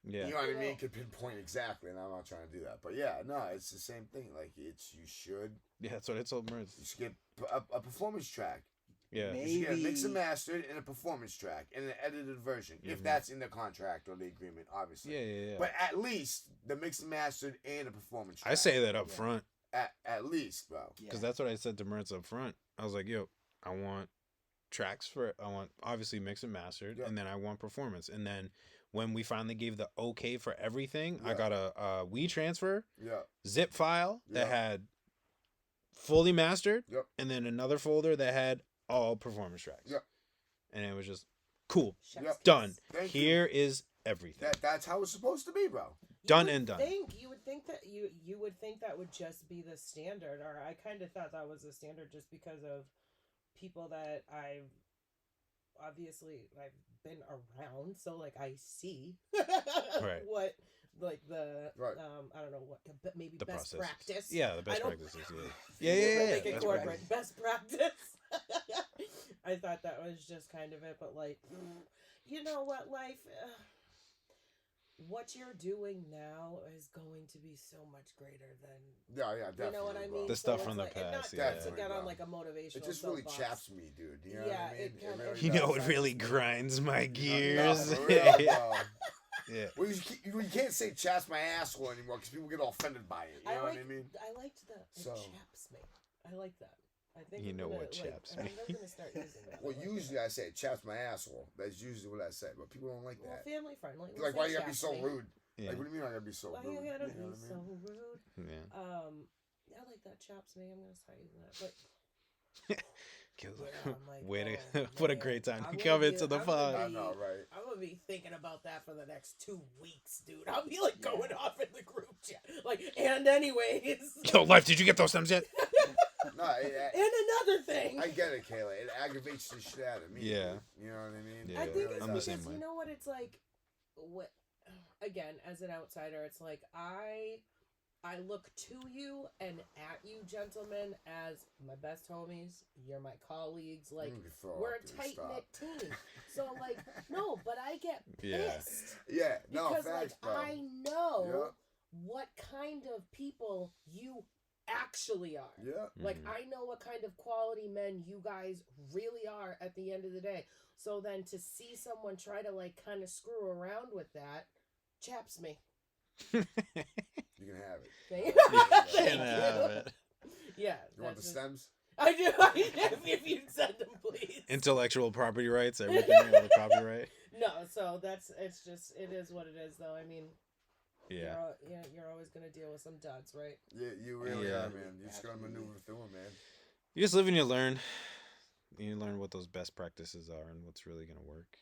Yeah. You know what I mean? Could pinpoint exactly, and I'm not trying to do that. But yeah, no, it's the same thing. Like you should. Yeah, that's what I told Mertz. You should get a performance track. Yeah. Maybe. You should get a mix and mastered and a performance track and an edited version, if that's in the contract or the agreement, obviously. Yeah. But at least the mix and mastered and a performance track. I say that up front. At least, bro. Because that's what I said to Mertz up front. I was like, yo, I want tracks I want obviously mix and mastered, and then I want performance. And then when we finally gave the okay for everything, I got a WeTransfer zip file that had fully mastered, and then another folder that had all performance tracks. And it was just cool. Done. Here is everything. That's how it's supposed to be, bro. Done and done. You would think that you would think that would just be the standard, or I kind of thought that was the standard just because of people that I've been around, so like I see what like the I don't know what, but maybe the best process. Practice. Yeah, the best practices. Yeah. Best practice. I thought that was just kind of it, but like, you know what, life. What you're doing now is going to be so much greater than definitely. You know what I mean? The stuff from the past. Not to get on like a motivational. It just really chaps me, dude. You know what I mean? It really it really grinds my gears. Yeah. Well, you can't say chaps my asshole anymore because people get all offended by it. You know what I mean? I liked that. It chaps me. I like that. I think you know what chaps me. I'm gonna start using that. Well, usually I say it chaps my asshole. That's usually what I say, but people don't like that. Family friendly. Like, why you gotta be so rude? Yeah. Like, what do you mean I gotta be so rude? Why you gotta be so rude? Yeah. I like that chaps me. I'm gonna start using that. But what a great time to come into the pod. I know, right? I'm gonna be thinking about that for the next 2 weeks, dude. I'll be like going off in the group chat, like, and anyways. Yo, Life, did you get those stems yet? No, and another thing. I get it, Kayla. It aggravates the shit out of me. Yeah. You know what I mean? Yeah. I think it's I'm the because, same way. you know what it's like. What? Again, as an outsider, it's like I look to you and at you, gentlemen, as my best homies. You're my colleagues. Like, we're a tight knit team. So, like, no, but I get pissed. Yeah. No, because, facts, like, bro. I know what kind of people you actually are. Yeah. Like, I know what kind of quality men you guys really are at the end of the day. So then to see someone try to, like, kind of screw around with that chaps me. You can have it. Thank you. Have it. Yeah. You want the stems? I do. If you'd send them, please. Intellectual property rights, everything, all the copyright. No, so it is what it is, though. I mean, yeah. You're always going to deal with some duds, right? Yeah, you really are, man. You just got to maneuver through them, man. You just live and you learn. You learn what those best practices are and what's really going to work.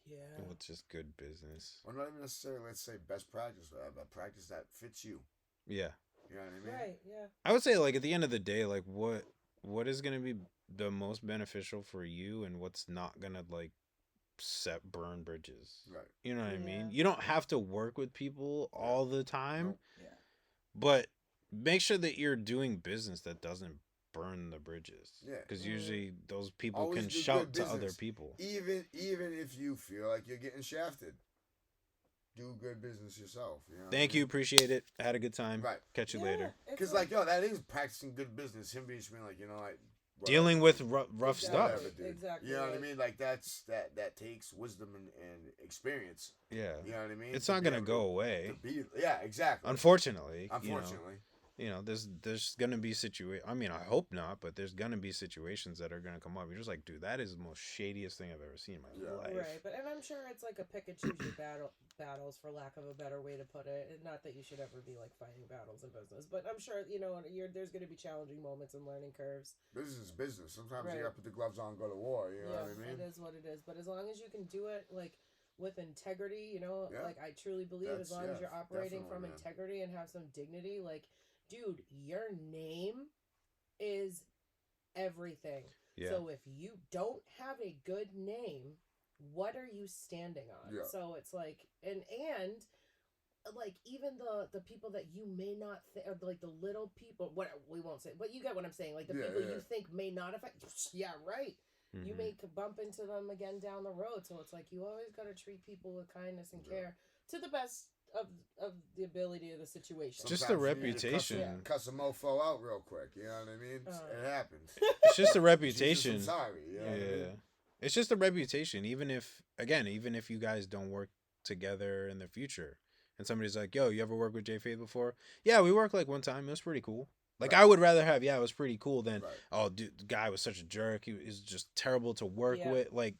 Yeah. What's just good business? Or not even necessarily, let's say, best practice, but a practice that fits you. Yeah. You know what I mean? Right. Yeah. I would say, like, at the end of the day, like, what is gonna be the most beneficial for you, and what's not gonna like burn bridges. Right. You know what I mean? Yeah. You don't have to work with people all the time, Nope. Yeah. but make sure that you're doing business that doesn't burn the bridges. Yeah. Because usually those people Always can do shout good to other business. people. Even if you feel like you're getting shafted, do good business yourself. You know what Thank I mean? you. Appreciate it. Had a good time. Right. Catch you Yeah, later. it's Because like, yo, that is practicing good business. Him being like, you know, like whatever, Dealing with dude. rough Exactly. stuff. Whatever, dude. Exactly, You know what I like- mean? Like that takes wisdom and experience. Yeah. You know what I mean? It's To not be gonna able go to away. be, yeah, exactly. Unfortunately. Unfortunately. You know, there's gonna be I mean, I hope not, but there's gonna be situations that are gonna come up. You're just like, dude, that is the most shadiest thing I've ever seen in my life. Right, but and I'm sure it's like a pick and choose your battles, for lack of a better way to put it. And not that you should ever be like fighting battles in business, but I'm sure there's going to be challenging moments and learning curves. Business is business. Sometimes Right. you gotta put the gloves on and go to war. You know what I mean? It is what it is. But as long as you can do it like with integrity, Yeah. like I truly believe, as long as you're operating from definitely, man. integrity and have some dignity, like, dude, your name is everything. Yeah. So if you don't have a good name, what are you standing on? Yeah. So it's like, and like even the people that you may not like the little people, what we won't say, but you get what I'm saying. Like the people you think may not affect. Yeah, right. Mm-hmm. You may bump into them again down the road. So it's like you always got to treat people with kindness and care to the best of the ability of the situation. Just Sometimes the you need to reputation. cuss a mofo out real quick. You know what I mean? It happens. It's just the Jesus, reputation. I'm sorry. You know what I mean? It's just the reputation. Even if you guys don't work together in the future, and somebody's like, "Yo, you ever worked with J Faith before?" Yeah, we worked like one time. It was pretty cool. Like I would rather have, it was pretty cool than, oh, dude, the guy was such a jerk. He was just terrible to work with. Like,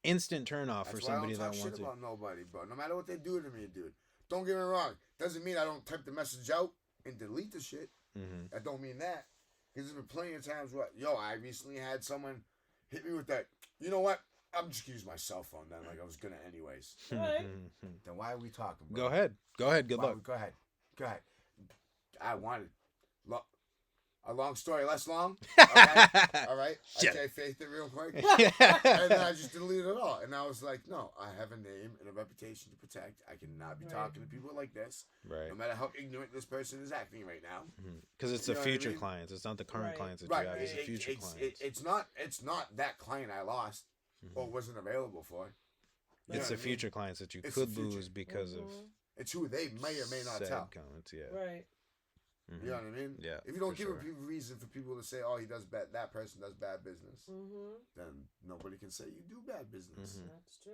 instant turn off for somebody that wants to. I don't talk to. shit about nobody, bro. No matter what they do to me, dude. Don't get me wrong. Doesn't mean I don't type the message out and delete the shit. Mm-hmm. I don't mean that. Because there's been plenty of times where, I recently had someone hit me with that, you know what? I'm just going to use my cell phone then, like I was going to anyways. Right. Then why are we talking, bro? Go ahead. Good luck. Go ahead. I wanted... A long story less long. Okay? All right. Yeah. I J-Faithed it real quick. Yeah. And then I just deleted it all. And I was like, no, I have a name and a reputation to protect. I cannot be talking to people like this. Right. No matter how ignorant this person is acting right now. Because it's You the know what I future mean? clients. It's not the current clients that Right. you have. It's the future clients. It's not that client I lost or wasn't available for. You It's know the what I mean? future clients that you It's could the future. lose because of It's who they may or may not said tell. comments. Yeah. Right. You know what I mean? Yeah, If you don't for give sure. a reason for people to say, "Oh, he does bad," that person does bad business, then nobody can say you do bad business. That's true.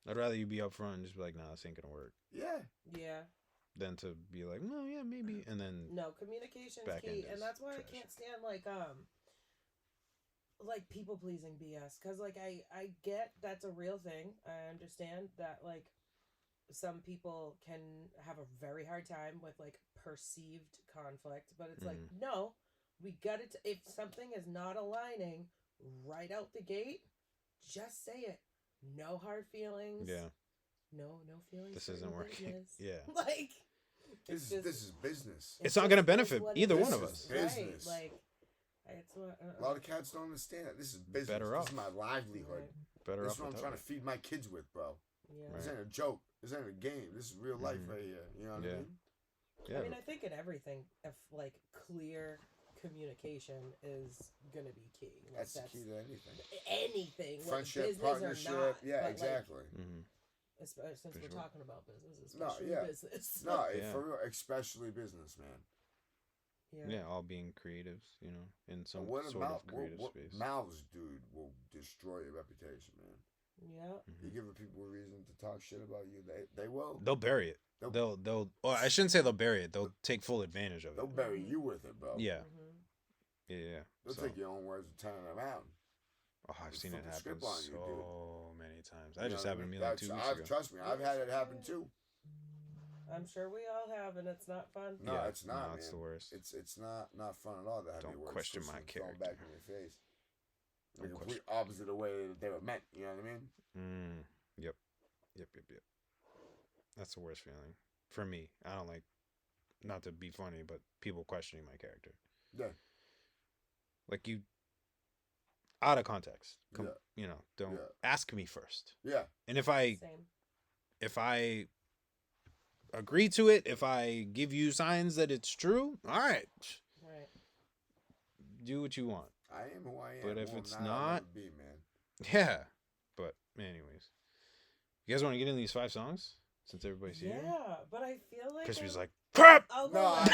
I'd rather you be upfront and just be like, "Nah, this ain't gonna work," Yeah. Yeah. than to be like, "No, yeah, maybe," and then No, communication's Back key, end and is that's why I trash. can't stand like people pleasing BS. Cause like I get that's a real thing. I understand that like some people can have a very hard time with like perceived conflict, but it's like no, we got it. If something is not aligning right out the gate, just say it. No hard feelings. yeah, No feelings. this for isn't your working. business. Yeah, Like This is business. It's not gonna benefit what either it one is. of us. Business. Right, like it's what, A lot of cats don't understand that. This is business. Better This off. is my livelihood. better This off is what I'm without trying it. to feed my kids with, bro. Yeah. This ain't a joke. This ain't a game. This is real life right here. You know what I mean? Yeah, I mean, I think in everything, if like clear communication is gonna be key. Like, That's the key to anything. anything, like Friendship, business partnership. or not. Yeah, but, exactly. Like, since we're sure. talking about business, No, especially yeah. business. No, Yeah. for real, especially business, man. yeah, all being creatives, you know, in some And what sort about of creative what space. mouths, dude, will destroy your reputation, man. Yeah. You give people a reason to talk shit about you, they will. They'll bury it. They'll. Well, I shouldn't say they'll bury it. They'll take full advantage of it. They'll bury you with it, bro. Yeah. Mm-hmm. Yeah. They'll So, take your own words and turn it around. oh, I've They'll seen it flip the happen script on you, so dude. many times. You That know just what I happened to mean? me like 2 weeks ago. Trust me, I've had it happen too. I'm sure we all have, and it's not fun. No, Yeah, it's not. no, it's man. the worst. It's not fun at all to have Don't your words question twisted my and thrown character. back in your face. The complete opposite of the way that they were meant. You know what I mean? Yep. That's the worst feeling for me. I don't like, not to be funny, but people questioning my character. Yeah. Like you, out of context. Yeah. Don't ask me first. Yeah. And if I agree to it, if I give you signs that it's true, all right. Right. Do what you want. I am who I am. But if Who it's I'm not, I'll never be, man. yeah. But anyways, you guys want to get into these 5 songs since everybody's here? Yeah, but I feel like Crispy's like, crap. I'll go No, last.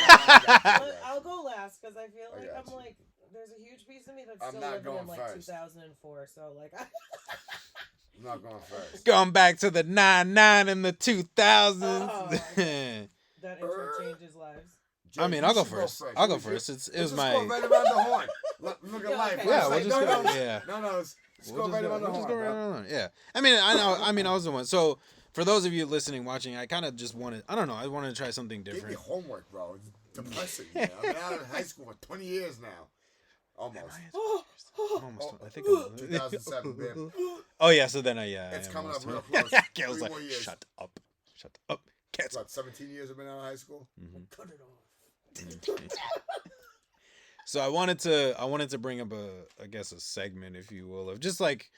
I'll go last because I feel like I'm like there's a huge piece of me that's I'm still not living in going like first. 2004. So like, I'm not going first. Going back to the 99 and the 2000s. Oh, that intro changes lives. I mean, I'll go first. I'll go first. It was my. Let's go right around the horn. Look at life. Okay. Yeah, we'll Like, just go. Yeah. No. Let's go right around the horn. Go right around the horn. Yeah. I mean, I was the one. So for those of you listening, watching, I kind of just wanted. I don't know. I wanted to try something Give different. me homework, bro. It's depressing. Man. I've been out of high school for 20 years now. Almost. I think 2007, man. Oh yeah. So then It's coming up almost real 20. close. Kayla's 3 like, more years. shut up. Cats. What, 17 years I've been out of high school? Cut it off. So I wanted to bring up a segment, if you will, of just like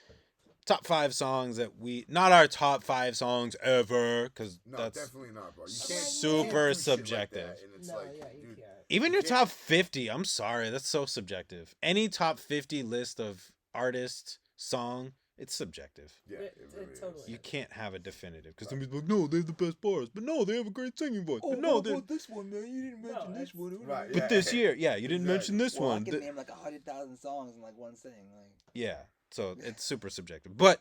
top 5 songs that not our top 5 songs ever, because No, that's definitely not, bro. You super do shit like subjective. that, and it's No, like, yeah, you dude, can't. Even your top 50, I'm sorry, that's so subjective. Any top 50 list of artist song, it's subjective. yeah, It really totally is. You can't have a definitive, because somebody's like, no, they have the best bars, but no, they have a great singing voice. But no, they. this one, man? You didn't mention this one. Right, But this year, yeah, you didn't mention this Well, I one. can name like 100,000 songs in like one sitting. Like, Yeah, so it's super subjective. But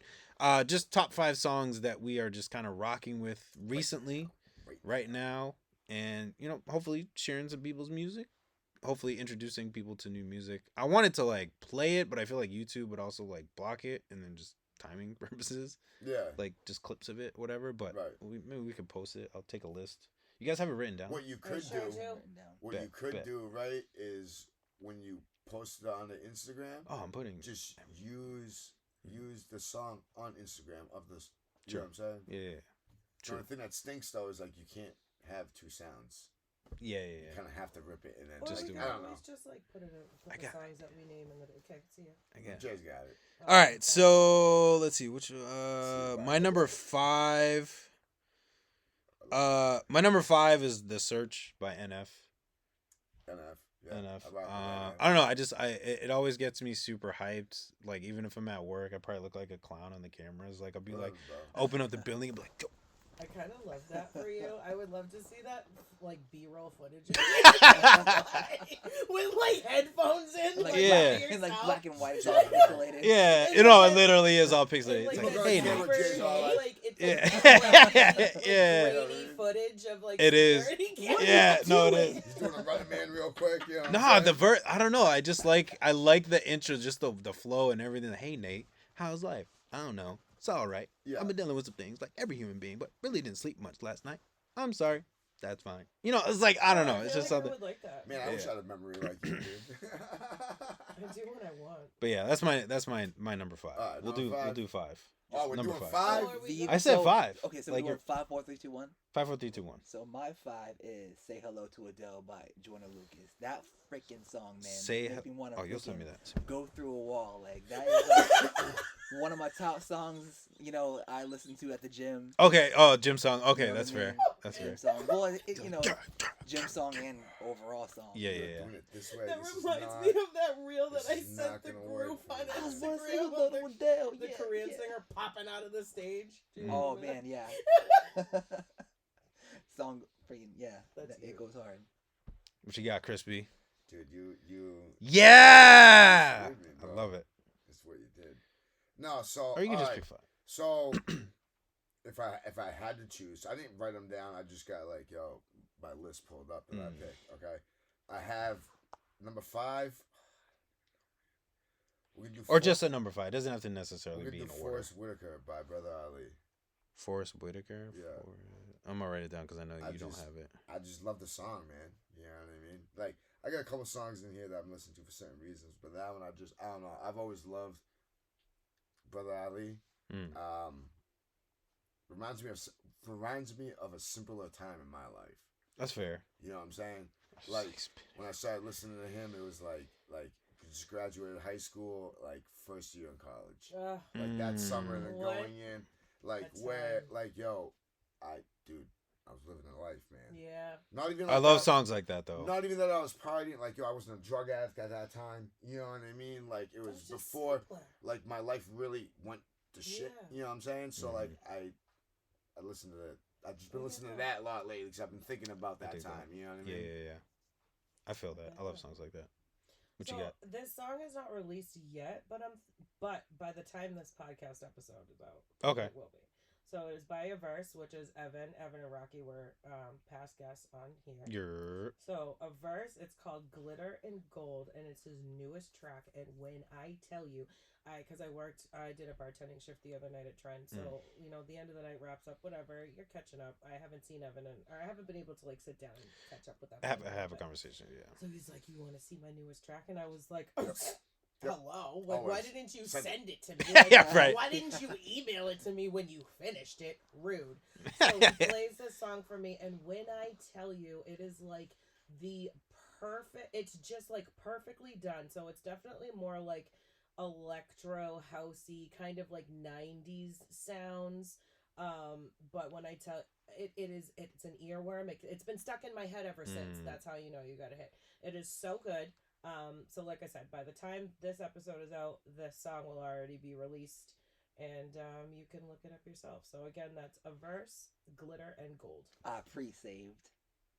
just top 5 songs that we are just kind of rocking with recently, right now, and hopefully sharing some people's music, hopefully introducing people to new music. I wanted to like play it, but I feel like YouTube would also like block it, and then just timing purposes, Yeah. like just clips of it, whatever. But Right. maybe we could post it. I'll take a list. You guys have it written down? What you could sure do, do. what Bet, you could bet. do, right, is when you post it on the Instagram, Oh, I'm putting. just use the song on Instagram of this. You Sure. know what I'm saying? Yeah. The only thing that stinks though is like you can't have 2 sounds. Yeah. You kind of have to rip it and then Or Just we do can it. I don't know. always just like put I the got songs that we name in the okay. See ya. Again. Jay's got it. All right, so let's see which my number 5. My number 5 is "The Search" by NF. NF. Yeah. NF. I rock with NF. I don't know. It always gets me super hyped. Like even if I'm at work, I probably look like a clown on the cameras. Like I'll be like, Bro. open up the building and be like, go. I kind of love that for you. I would love to see that like B-roll footage with like headphones in, like, like, Yeah. by and like yourself. black and white, it's all pixelated. Yeah, It's you know, like- it literally is all And, pixelated. like, It's like, that hey, super, man. Jay's all like- like it's Yeah. like Yeah. grainy footage of like It is. security cameras. Yeah, no, it is. He's doing a running man real quick. You know what I'm Nah, saying? I don't know. I like the intro, just the flow and everything. Hey Nate, how's life? I don't know. It's all right. Yeah. I've been dealing with some things like every human being, but really didn't sleep much last night. I'm sorry. That's fine. It's like I don't know. It's feel just like something. Oh, I would like that. Man, I wish Yeah. I had a memory like you, dude. I do what I want. But yeah, that's my number 5. All right, we'll number do 5. 5. Oh, we're number doing 5. 5? Oh, are we- I said 5. Okay, so Like we're you're- 5, 4, 3, 2, 1. 5, 4, 3, 2, 1. So my 5 is "Say Hello to Adele" by Joyner Lucas. That freaking song, man, Say makes me want Oh, to you'll send me that. go through a wall. Like that is like one of my top songs. I listen to at the gym. Okay. Oh, gym song. Okay, You know that's what I fair. mean? That's Gym fair. song. Well, gym song and overall song. Yeah, We're yeah, yeah. doing it this way. That this reminds is me not, of that reel that this I is sent not the gonna group work. on I was Instagram saying of hello to Adele. the Yeah, Korean yeah. singer popping out of the stage. Do you Oh remember man, yeah. Song freaking yeah. That's It you. goes hard. What you got, Crispy? Dude, you. Yeah, Screwed me, I bro. love it. That's what you did. No, so. Or you can just alright. pick 5. So, if I had to choose, I didn't write them down. I just got like, my list pulled up that I picked. Okay, I have number 5. We can do Or just a number 5. It doesn't have to necessarily we be can in do order. Forrest Whitaker by Brother Ali. Forrest Whitaker. Yeah. I'm gonna write it down because I know I you don't just- have it. I just love the song, man. You know what I mean? Like, I got a couple songs in here that I'm listening to for certain reasons, but that one I don't know. I've always loved Brother Ali. Mm. Reminds me of a simpler time in my life. That's fair. You know what I'm saying? Like when I started listening to him, it was like just graduated high school, like first year in college, like that summer, and then going in, like where, like yo, I was living a life, man. Yeah. Not even. I love songs like that though. Not even that I was partying, like yo, I wasn't a drug addict at that time. You know what I mean? Like it was before, like my life really went to shit. You know what I'm saying? So like I listened to that. I've just been listening to that a lot lately because I've been thinking about that time. You know what I mean? Yeah. I feel that. I love songs like that. What you got? This song is not released yet, but by the time this podcast episode is out, okay, it will be. So it is by a verse, which is Evan and Rocky were past guests on here. So a verse, it's called Glitter and Gold, and it's his newest track. And when I tell you, because I did a bartending shift the other night at Trent. So, you know, the end of the night wraps up, whatever, you're catching up. I haven't seen Evan, or I haven't been able to, like, sit down and catch up with Evan. Have a conversation, yeah. So he's like, you want to see my newest track? And I was like, hello? Like, why didn't you send it to me? Like, right. Why didn't you email it to me when you finished it? Rude. So he plays this song for me, and when I tell you, it is, like, it's just, like, perfectly done. So it's definitely more, like, electro housey kind of like 90s sounds, but when I tell it's an earworm. It's been stuck in my head ever since. That's how you know you got a hit. It is so good. So like I said, by the time this episode is out, this song will already be released, and you can look it up yourself. So again, that's a verse, Glitter and Gold. I pre-saved.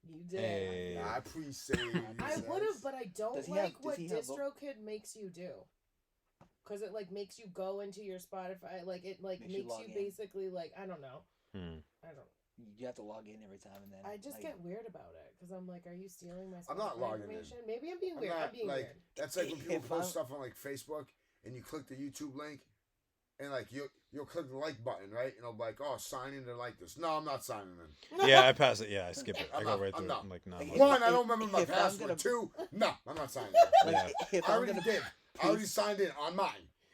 You did. Hey. I pre-saved. I would have, but I don't like what DistroKid makes you do. Because it, like, makes you go into your Spotify. Like, it, like, makes you basically, like, I don't know. I don't. You have to log in every time and then. I just get weird about it. Because I'm like, are you stealing my Spotify I'm not logging information? in. Maybe I'm being weird. I'm being weird. That's like when people post stuff on, like, Facebook, and you click the YouTube link, and, like, you'll click the like button, right? And it'll be like, oh, sign in to like this. No, I'm not signing in. Yeah, I pass it. Yeah, I skip it. I go right through it. I'm like, no. One, I don't remember my password. Two, no, I'm not signing in. I already did. I already signed in on mine.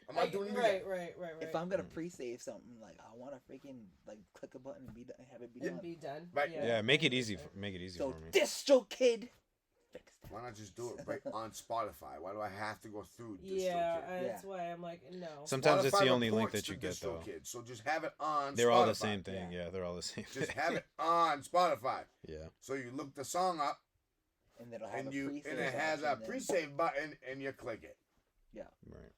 I'm not doing it again. Right. If I'm gonna pre-save something, like I want to freaking like click a button and have it be done. Be done. Right. Yeah, make it easy. Make it easy so for me. DistroKid, fix that. Why not just do it right on Spotify? Why do I have to go through DistroKid? Yeah, that's why I'm like, no. Sometimes it's the only link reports that you to get though. DistroKid, so just have it on. They're Spotify. all the same thing. Yeah, they're all the same. Just have it on Spotify. Yeah. So you look the song up, and it'll have and it has a pre-save button, and you click it. Yeah. Right.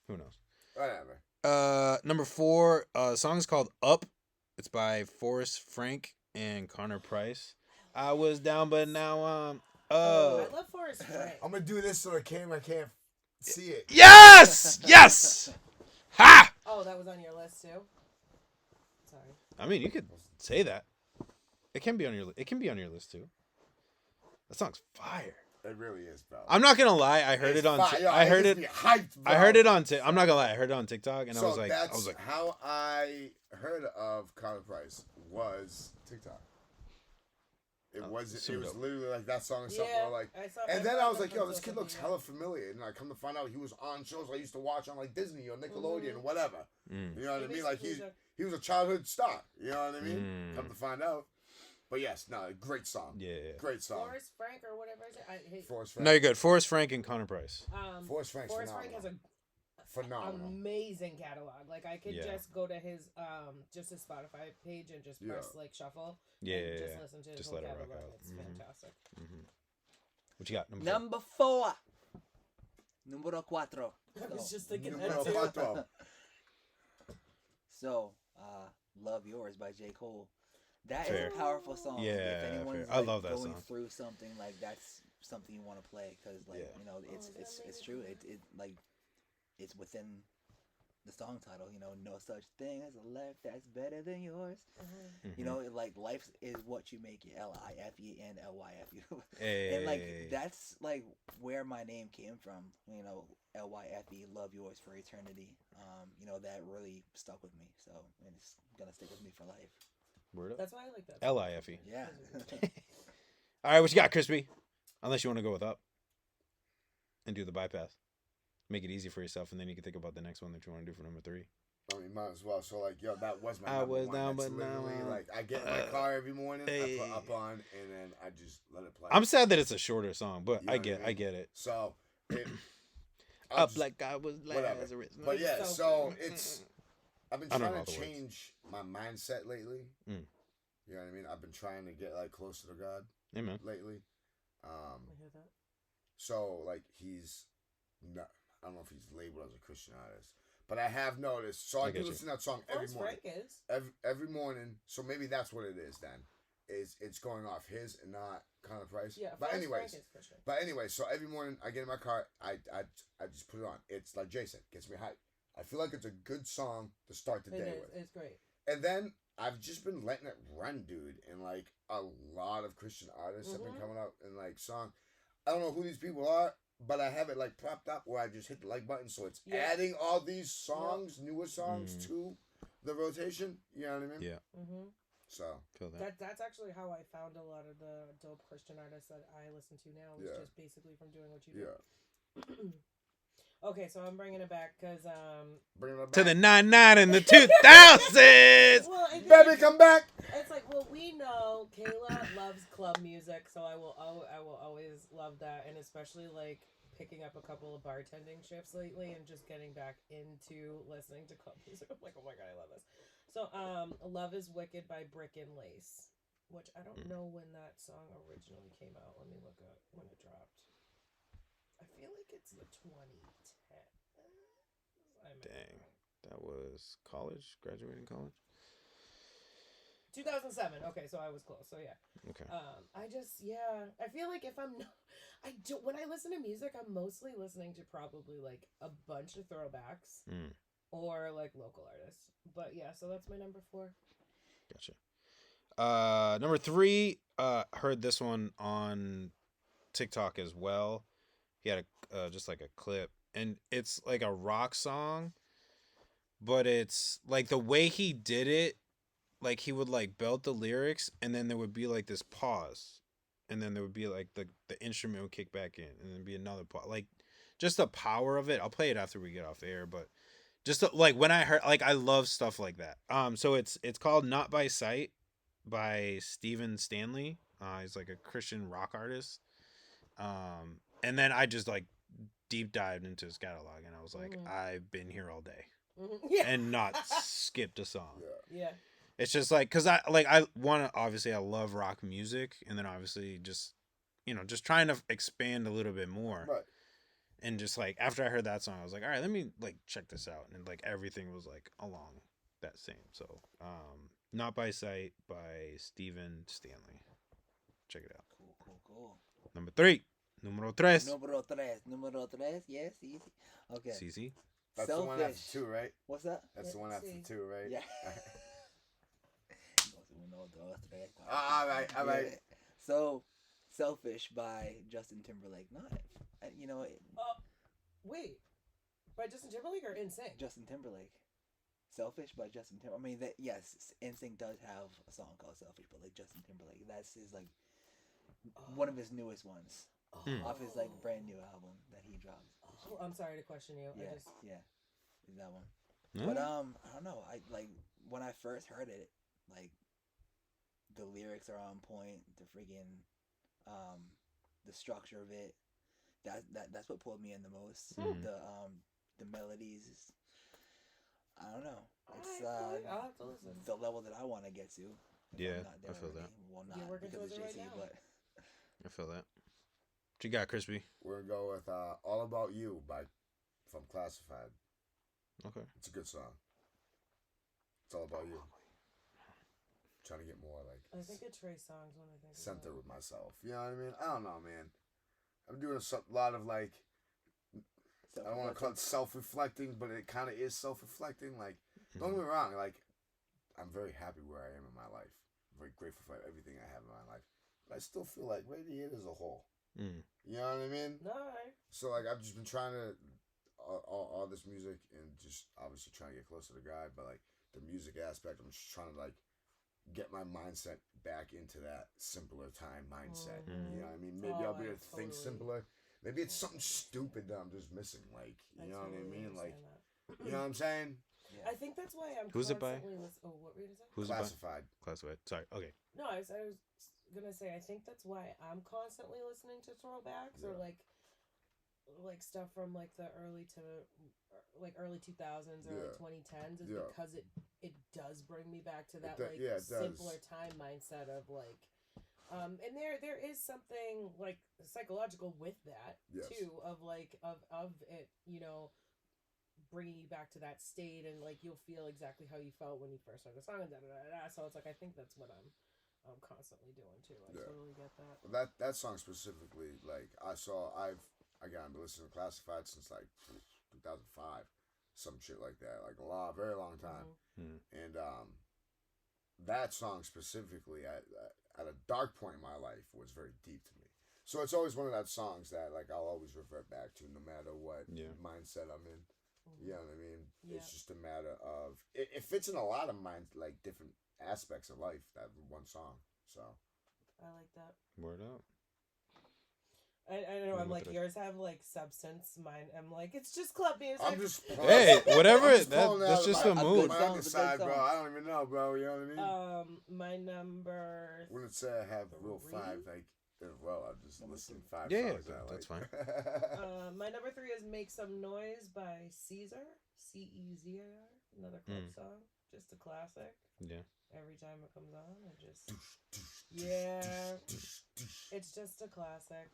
Who knows? Whatever. Number 4, song is called Up. It's by Forrest Frank and Connor Price. I was down, but now I'm I love Forrest Frank. I'm gonna do this so the camera can't see it. Yes! Yes! Ha! Oh, that was on your list too? Sorry. I mean, you could say that. It can be on your list too. That song's fire. It really is, bro. I'm not gonna lie. I heard it on. I heard it. Hyped, I heard it on. I'm not gonna lie. I heard it on TikTok, and so I was like, how I heard of Connor Price was TikTok. It was literally like that song or something. Yeah, or like, and then I was like, yo, this kid looks hella familiar. And I come to find out he was on shows I used to watch on like Disney or Nickelodeon or whatever. You know what I mean? Like he was a childhood star. You know what I mean? Come to find out. But yes, no, great song. Yeah. Forrest Frank or whatever is it? Forrest Frank. No, you're good. Forrest Frank and Connor Price. Forrest Frank has a phenomenal, amazing catalog. Like I could just go to his Spotify page and just press like shuffle. And just listen to his whole catalog. It's fantastic. What you got? Number 4. Numero 4. I was just thinking Numero that too. 4. So, Love Yours by J. Cole. That is a powerful song. Yeah, if anyone's I love that going song. through something, like that's something you want to play because, you know, it's true. It like it's within the song title. You know, no such thing as a life that's better than yours. You know, like life is what you make it. L.I.F.E and L.Y.F.E. And like that's like where my name came from. You know, L.Y.F.E, Love Yours for Eternity. You know, that really stuck with me. So and it's gonna stick with me for life. That's why I like that. L.I.F.E. Yeah. All right, what you got, Crispy? Unless you want to go with Up and do the bypass. make it easy for yourself, and then you can think about the next one that you want to do for number 3. I mean, might as well. So like, yo, that was my I number was one. down, That's but literally now, like I get in my car every morning, hey. I put up on, and then I just let it play. I'm sad that it's a shorter song, but You know I what get mean? it. So, Up like I was Lazarus. But yeah, So so it's. I've been I don't trying know to all the words. change my mindset lately. Mm. You know what I mean? I've been trying to get like closer to God Amen. lately. I hear that. So like he's not. I don't know if he's labeled as a Christian artist, but I have noticed. So I do listen to that song every Forrest morning. Frank is. Every morning. So maybe that's what it is then. Is it's going off his and not Connor Price. Yeah, But Forrest anyways. Frank is Christian. But anyway, so every morning I get in my car, I just put it on. It's like Jason gets me hyped. I feel like it's a good song to start the day with. It's great. And then I've just been letting it run, dude. And like a lot of Christian artists have been coming out and like song. I don't know who these people are, but I have it like propped up where I just hit the like button, so it's adding all these songs, newer songs to the rotation. You know what I mean? Yeah. Mm-hmm. So Feel that. That's actually how I found a lot of the dope Christian artists that I listen to now. It's just basically from doing what you do. yeah. Okay, so I'm bringing it back because Bringing it back To the 99 and the 2000s. well, Baby, come back. It's like, well, we know Kayla loves club music, so I will always love that, and especially like picking up a couple of bartending shifts lately and just getting back into listening to club music. I'm like, oh my god, I love this. So, "Love Is Wicked" by Brick and Lace, which I don't know when that song originally came out. Let me look up when it dropped. I feel like it's the 2010. Dang, that was college, graduating college. 2007. Okay, so I was close. So yeah. Okay. I feel like if when I listen to music, I'm mostly listening to probably like a bunch of throwbacks or like local artists. But yeah, so that's my number 4. Gotcha. Number 3, heard this one on TikTok as well. He had just like a clip, and it's like a rock song, but it's like the way he did it, like he would like belt the lyrics, and then there would be like this pause, and then there would be like the instrument would kick back in, and then be another pause. Like just the power of it. I'll play it after we get off air, but just like when I heard, like I love stuff like that. So it's called "Not by Sight" by Steven Stanley. He's like a Christian rock artist. And then I just like deep dived into his catalog, and I was like, I've been here all day and not skipped a song. Yeah. It's just like, cause obviously I love rock music, and then obviously just, just trying to expand a little bit more. Right. And just like, after I heard that song, I was like, all right, let me like check this out. And like everything was like along that same. So, Not by Sight by Steven Stanley. Check it out. Cool. Number 3. Número 3. Número tres. Yes, easy. Okay. CC. That's Selfish. the one after 2, right? What's that? That's the one after 2, right? Yeah. All right. Yeah. So, "Selfish" by Justin Timberlake. Wait. By Justin Timberlake or NSYNC? Justin Timberlake. "Selfish" by Justin Timberlake. I mean, yes, NSYNC does have a song called "Selfish," but like Justin Timberlake, that's his like one of his newest ones off his like brand new album that he dropped. Oh, I'm sorry to question you. Yeah, is that one? Mm. But I don't know. I like when I first heard it, like the lyrics are on point. The friggin' the structure of it. That's what pulled me in the most. The melodies. I don't know. It's I'll have to listen. the level that I want to get to. Yeah, I'm not there I feel already. that. Well, You're not working because of towards it JC, right now. but I feel that. What you got, Crispy? We're going to go with All About You from Classified. Okay. It's a good song. It's all about you. Trying to get more like I think of Trey Songz when I think center of with myself. You know what I mean? I don't know, man. I'm doing a lot of like, I don't want to call it self-reflecting, but it kind of is self-reflecting. Like, don't get me wrong. Like, I'm very happy where I am in my life. I'm very grateful for everything I have in my life. But I still feel like Radiator as a whole. You know what I mean? No, right. So like I've just been trying to all this music and just obviously trying to get closer to God, but like the music aspect, I'm just trying to like get my mindset back into that simpler time mindset. You know what I mean? Maybe I'll be able to think simpler. Maybe it's something stupid that I'm just missing. Like, you know what I mean? Like, that. you know what I'm saying? Yeah. I think that's why I'm Who's it by? constantly listening. Oh, what were you gonna say? Who's Classified. Classified. Sorry. Okay. No, I was gonna say I think that's why I'm constantly listening to throwbacks or like stuff from like the early 2000s or like 2010s is because it does bring me back to that simpler time mindset of like and there is something like psychological with that too of like of it, you know, bringing you back to that state and like you'll feel exactly how you felt when you first heard the song and so it's like I think that's what I'm constantly doing too. I totally get that. Well, that song specifically, like I've been listening to Classified since like 2005, some shit like that, like very long time. And that song specifically at a dark point in my life was very deep to me. So it's always one of that songs that like I'll always revert back to no matter what mindset I'm in. You know what I mean? Yeah. It's just a matter of it fits in a lot of like different aspects of life, that one song. So I like that. Word up. I know. I'm like yours have like substance. Mine, I'm like it's just club music. I'm just hey, whatever. That's just the mood. My side, bro. I don't even know, bro. You know what I mean? My number. When it said I have real 5, like well, I'm just listening 5 songs. Yeah, that's fine. My number 3 is "Make Some Noise" by Caesar. Cezar. Another club song. Just a classic. Yeah. Every time it comes on, it's just a classic.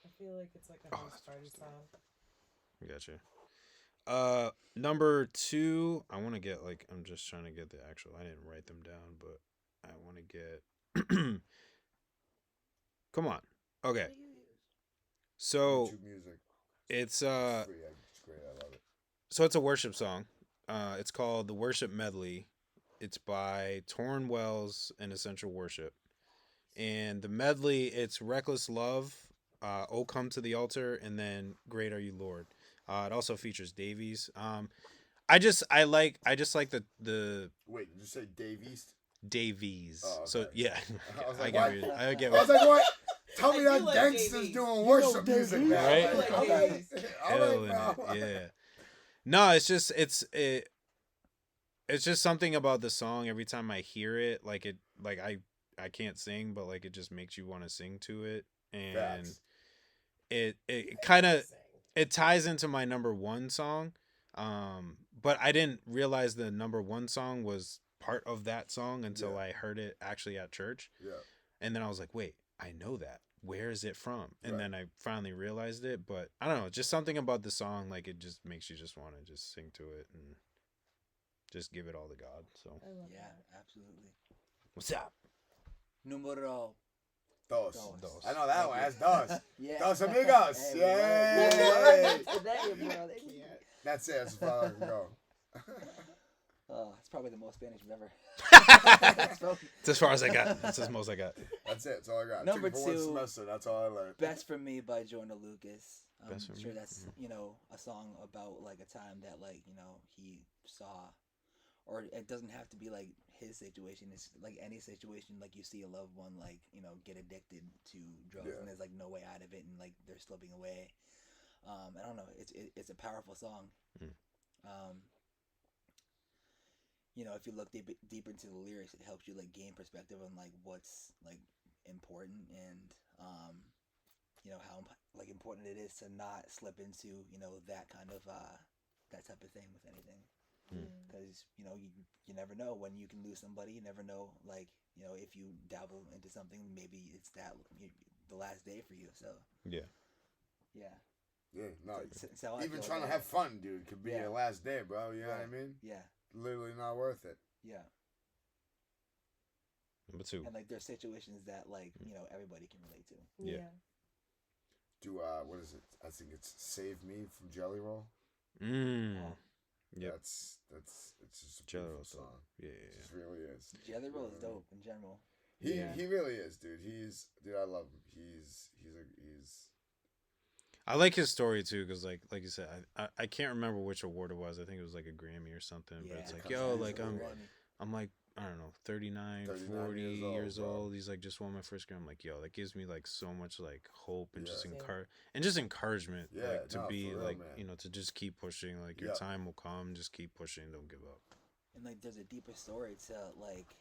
I feel like it's like a house party song. Gotcha. Number 2, I want to get like I'm just trying to get the actual. I didn't write them down, but I want to get. Come on. Okay. So it's great. I love it. So it's a worship song. It's called the Worship Medley. It's by Torrin Wells and Essential Worship. And the medley, it's Reckless Love, Oh Come to the Altar, and then Great Are You Lord. It also features Davies. I just like the Wait, did you say Davies? Davies. Oh, okay. So yeah. I get was like, what? Tell me that like gangsters Davies. doing worship music now. Right? Like, all right, bro. Yeah. No, it's just it's just something about the song. Every time I hear it, I can't sing, but like it just makes you want to sing to it, and Facts. it kind of it ties into my number 1 song, but I didn't realize the number 1 song was part of that song until I heard it actually at church. Yeah, and then I was like, wait, I know that. Where is it from? And then I finally realized it, but I don't know, just something about the song, like it just makes you just want to just sing to it and just give it all to God. So I love that. Absolutely. What's up? Numero Dos. Dos. I know that one. That's Dos. Yeah. Dos amigos. Hey, Yay! That's That's it. As far as I can go. It's probably the most Spanish we've ever. It's as far as I got. That's as most I got. That's it. That's all I got. Number Took it for 1 2, semester. That's all I learned. Best for Me by Jordan Lucas. I'm Best for sure Me. that's a song about like a time that like he saw, or it doesn't have to be like his situation. It's like any situation, like you see a loved one like get addicted to drugs and there's like no way out of it and like they're slipping away. I don't know. It's a powerful song. If you look deep into the lyrics, it helps you like gain perspective on like what's like important and how like important it is to not slip into that kind of that type of thing with anything, because you never know when you can lose somebody. You never know, like if you dabble into something, maybe it's the last day for you. So yeah. No. So even trying to have fun, dude, could be your last day, bro. You know what I mean? Yeah. Literally not worth it. Yeah. Number 2. And like there's situations that like everybody can relate to. Yeah. Do what is it? I think it's "Save Me" from Jelly Roll. Yep. It's just a Jelly beautiful Roll's song. Yeah. It just really is. Jelly Roll is dope in general. He really is, dude. I love him. He's I like his story too, because like you said, I can't remember which award it was. I think it was like a Grammy or something. But it's like, yo, like I'm like, I don't know, 39, 40 years old. He's like, just won my first Grammy. I'm like, yo, that gives me like so much like hope and just encouragement, like to be like, you know, to just keep pushing. Like your time will come. Just keep pushing. Don't give up. And like, there's a deeper story to like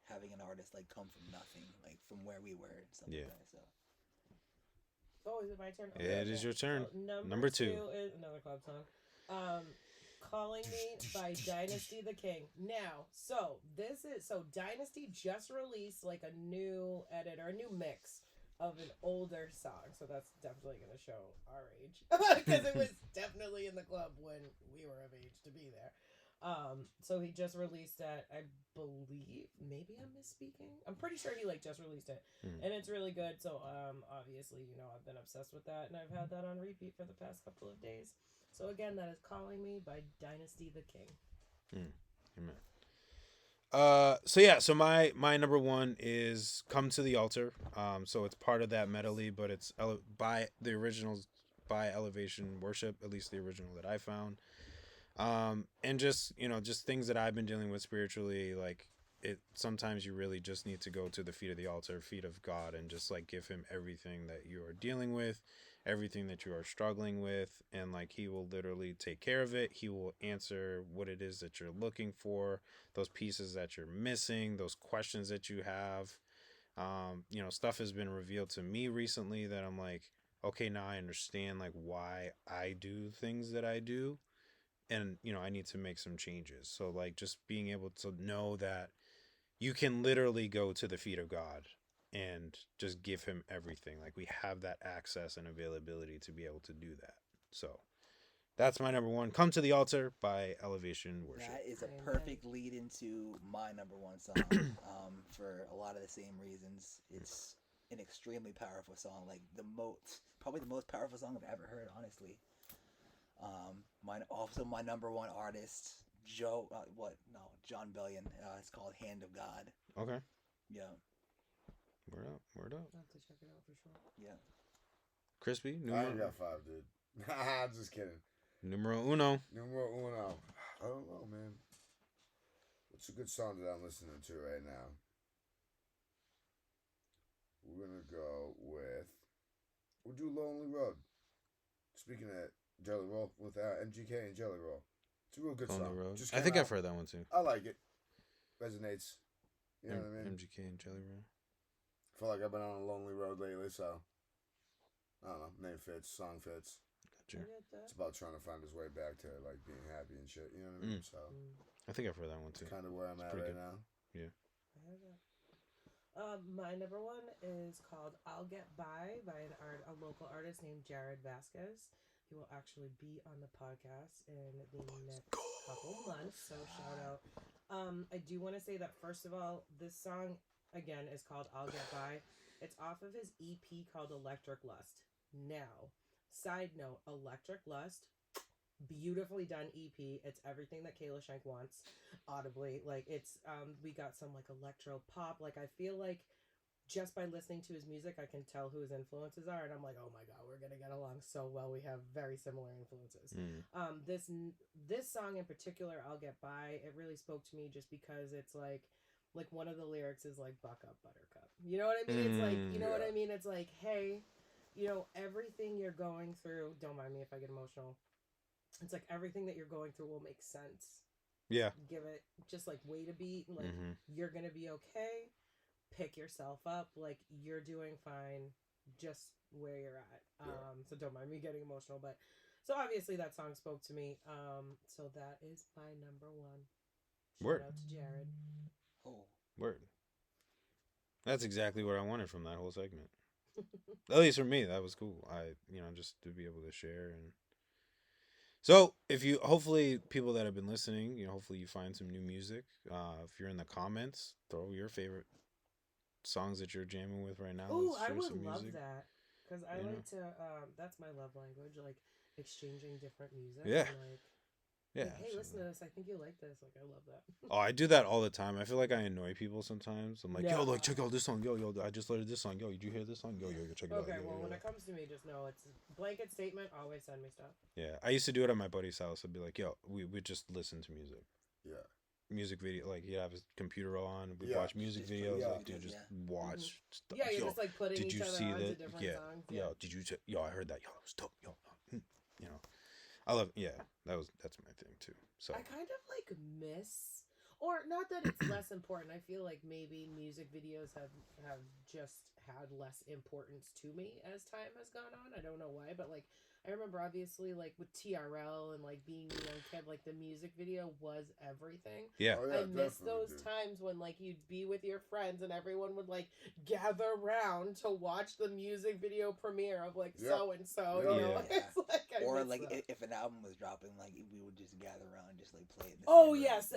having an artist like come from nothing, like from where we were and stuff like that. So. Oh, is it my turn? Okay. Yeah, it is your turn. So number 2 is another club song. Calling Me by Dynasty the King. Now, so Dynasty just released like a new edit or a new mix of an older song. So that's definitely going to show our age. Because it was definitely in the club when we were of age to be there. So he just released that, I believe, maybe I'm misspeaking. I'm pretty sure he like just released it, and it's really good. So obviously, you know, I've been obsessed with that, and I've had that on repeat for the past couple of days. So again, that is Calling Me by Dynasty the King. Amen. So my number 1 is Come to the Altar. So it's part of that medley, but it's by the originals by Elevation Worship, at least the original that I found. And just, you know, just things that I've been dealing with spiritually, like sometimes you really just need to go to the feet of the altar, feet of God, and just like give him everything that you are dealing with, everything that you are struggling with. And like, he will literally take care of it. He will answer what it is that you're looking for, those pieces that you're missing, those questions that you have. You know, stuff has been revealed to me recently that I'm like, okay, now I understand like why I do things that I do. And, you know, I need to make some changes. So like, just being able to know that you can literally go to the feet of God and just give him everything. Like, we have that access and availability to be able to do that. So that's my number 1, Come to the Altar by Elevation Worship. That is a perfect lead into my number 1 song. For a lot of the same reasons. It's an extremely powerful song. Like probably the most powerful song I've ever heard, honestly. My number 1 artist, John Bellion. It's called Hand of God. Okay. Yeah. Word up. I'll have to check it out for sure. Yeah. Crispy? I ain't got 5, dude. I'm just kidding. Numero uno. I don't know, man. What's a good song that I'm listening to right now? We're gonna go with. We'll do Lonely Road. Speaking of Jelly Roll with MGK and Jelly Roll. It's a real good song. Road. I think I've heard that one too. I like it. Resonates. You know what I mean? MGK and Jelly Roll. I feel like I've been on a lonely road lately, so I don't know. Name fits, song fits. Gotcha. It's about trying to find his way back to like being happy and shit. You know what I mean? So I think I've heard that one too. It's kind of where I'm at right now. Yeah. My number 1 is called "I'll Get By" by a local artist named Jared Vasquez. He will actually be on the podcast in the next couple months, so shout out. I do want to say that, first of all, this song, again, is called "I'll Get By." It's off of his EP called Electric Lust. Now, side note, Electric Lust, beautifully done EP. It's everything that Kayla Schenk wants, audibly. Like, it's, we got some, like, electro pop. Like, I feel like just by listening to his music, I can tell who his influences are, and I'm like, oh my god, we're gonna get along so well. We have very similar influences. This song in particular, "I'll Get By," it really spoke to me just because it's like one of the lyrics is like, "Buck up, buttercup." You know what I mean? It's like, you know what I mean? It's like, hey, you know, everything you're going through, don't mind me if I get emotional. It's like everything that you're going through will make sense. Yeah. Give it just like wait a beat, like you're gonna be okay. Pick yourself up, like you're doing fine just where you're at. So don't mind me getting emotional, but so obviously that song spoke to me. So that is my number 1. Shout out to Jared. Oh. Word. That's exactly what I wanted from that whole segment. At least for me, that was cool. Just to be able to share. And so hopefully people that have been listening, hopefully you find some new music. If you're in the comments, throw your favorite songs that you're jamming with right now. Oh, I would love that, because I like to. That's my love language, like exchanging different music. Yeah. And hey, listen to this. I think you like this. Like, I love that. Oh, I do that all the time. I feel like I annoy people sometimes. I'm like, yo, like check out this song. Yo, I just loaded this song. Yo, did you hear this song? Yo, check it out. Okay, well, when it comes to me, just know it's a blanket statement. Always send me stuff. Yeah, I used to do it at my buddy's house. I'd be like, yo, we just listen to music. Yeah. music video. Like he'd have his computer on. We'd watch music videos. Like dude, just watch. Stuff. Yeah, you're just like putting did each you other see onto that? different songs. Yo, did you? Yo, I heard that. Yo, that was dope. Yo, you know, I love. Yeah, that's my thing too. So I kind of like miss, or not that it's less important. I feel like maybe music videos have just had less importance to me as time has gone on. I don't know why, but like I remember obviously like with TRL and like being a young kid, like the music video was everything. yeah, I miss those times when like you'd be with your friends and everyone would like gather around to watch the music video premiere of like so and so. You know, it's like or like if an album was dropping, like we would just gather around and just like play it. Yes,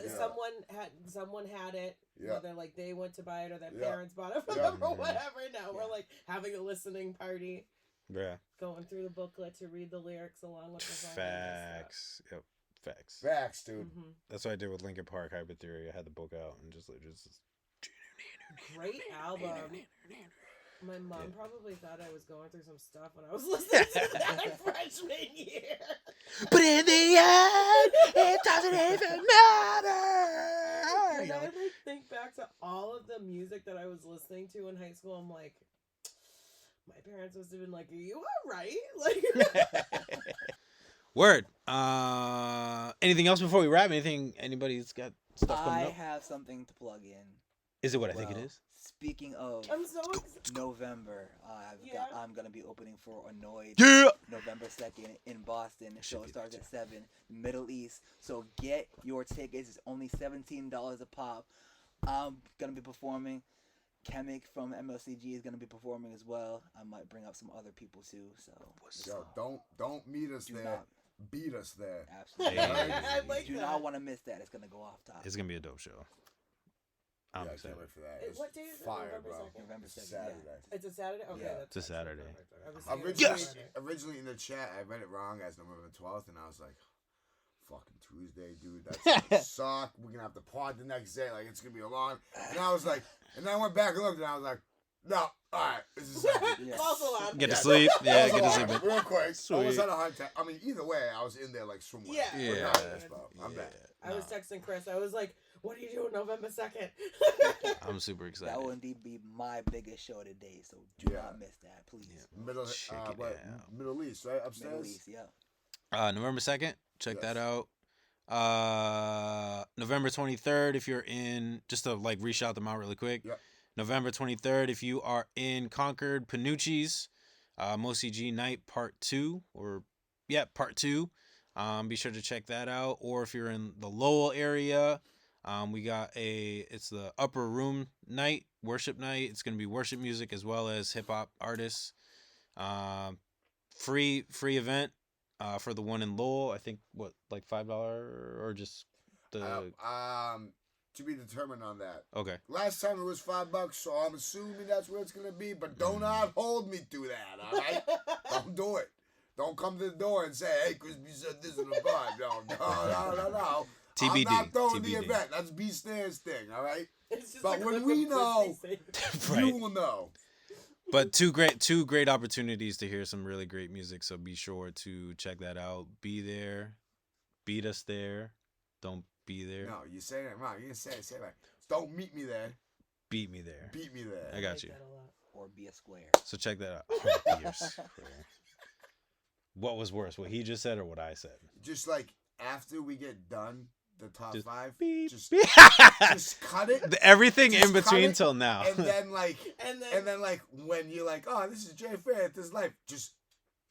someone had it. Whether like they went to buy it or their parents bought it for them or whatever. Now we're like having a listening party. Yeah. Going through the booklet to read the lyrics along with the song. Facts. Yep. Facts. Facts, dude. Mm-hmm. That's what I did with Linkin Park Hybrid Theory. I had the book out and just great album. My mom probably thought I was going through some stuff when I was listening to that freshman year. But in the end, it doesn't even matter. And I like think back to all of the music that I was listening to in high school. I'm like, my parents must have been like, "Are you all right?" Like, word. Anything else before we wrap? Anybody's got stuff coming up? I have something to plug in. Is it what I think it is? Speaking of I'm so excited. November, I'm gonna be opening for Annoyed. Yeah. November 2nd in Boston. The show starts at 7. Middle East. So get your tickets. It's only $17 a pop. I'm gonna be performing. Chemic from MOCG is gonna be performing as well. I might bring up some other people too. So Don't meet us there. Not. Beat us there. Absolutely. I like Do that. not want to miss that. It's gonna go off top. It's gonna be a dope show. I'm I excited. can't wait for that. What day is it? Fire, November bro. 2nd? November 2nd. Saturday. It's a Saturday? Okay, Yeah. that's It's a Saturday. I was thinking it was Friday. Originally in the chat, I read it wrong as November 12th, and I was like, fucking Tuesday, dude. That's gonna suck. We're gonna have to pod the next day. Like, it's gonna be a long. And I was like, and then I went back and looked, and I was like, no, alright, this is Yes. False alarm. Get to sleep. Yeah, get to sleep. Real quick. Sweet. I was at a hard time. I mean, either way, I was in there like somewhere. Yeah. But Yeah. not this, bro. I'm back. I was texting Chris. I was like, "What are you doing November 2nd?" I'm super excited. That will indeed be my biggest show today. So do not miss that, please. Check it out. Middle East, right? Upstairs? Middle East, yeah. November 2nd. Check that out. November 23rd, if you're in, just to like reshout them out really quick. Yep. November 23rd, if you are in Concord, Panucci's, MOCG Night Part 2, Part 2. Be sure to check that out. Or if you're in the Lowell area, we got it's the Upper Room Night, Worship Night. It's going to be worship music as well as hip hop artists. Free event for the one in Lowell. I think like $5 or just the to be determined on that. Okay. Last time it was $5, so I'm assuming that's where it's gonna be. But do not hold me to that. All right? Don't do it. Don't come to the door and say, "Hey, Crispy said this in the bar." No. TBD. I'm not throwing the TBD. event. That's B Stairs thing. All right. It's just But like when a we liquid know, pussy. Right. you will know. But two great opportunities to hear some really great music. So be sure to check that out. Be there. Beat us there. Don't be there. No, you say that wrong. You say it right. Don't meet me there. Beat me there. Beat me there. I got you. that a lot. Or be a square. So check that out. Years. What was worse, what he just said or what I said? Just like after we get done, the top Just 5, beep, just beep. just cut it. Everything Just in cut between it, till now. And then like And then like when you're like, oh, this is Jay Fair at this life, just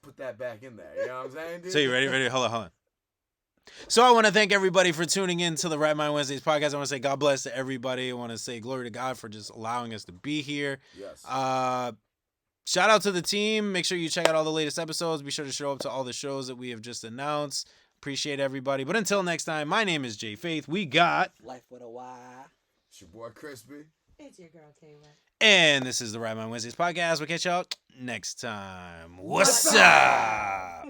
put that back in there. You know what I'm saying, dude? So you ready? Hold on. So I want to thank everybody for tuning in to the Right Mind Wednesdays podcast. I want to say God bless to everybody. I want to say glory to God for just allowing us to be here. Yes. Shout out to the team. Make sure you check out all the latest episodes. Be sure to show up to all the shows that we have just announced. Appreciate everybody. But until next time, my name is Jay Faith. We got Life with a Y. It's your boy Crispy. it's your girl Kayla. and this is the Right Mind Wednesdays podcast. We'll catch y'all next time. What's up?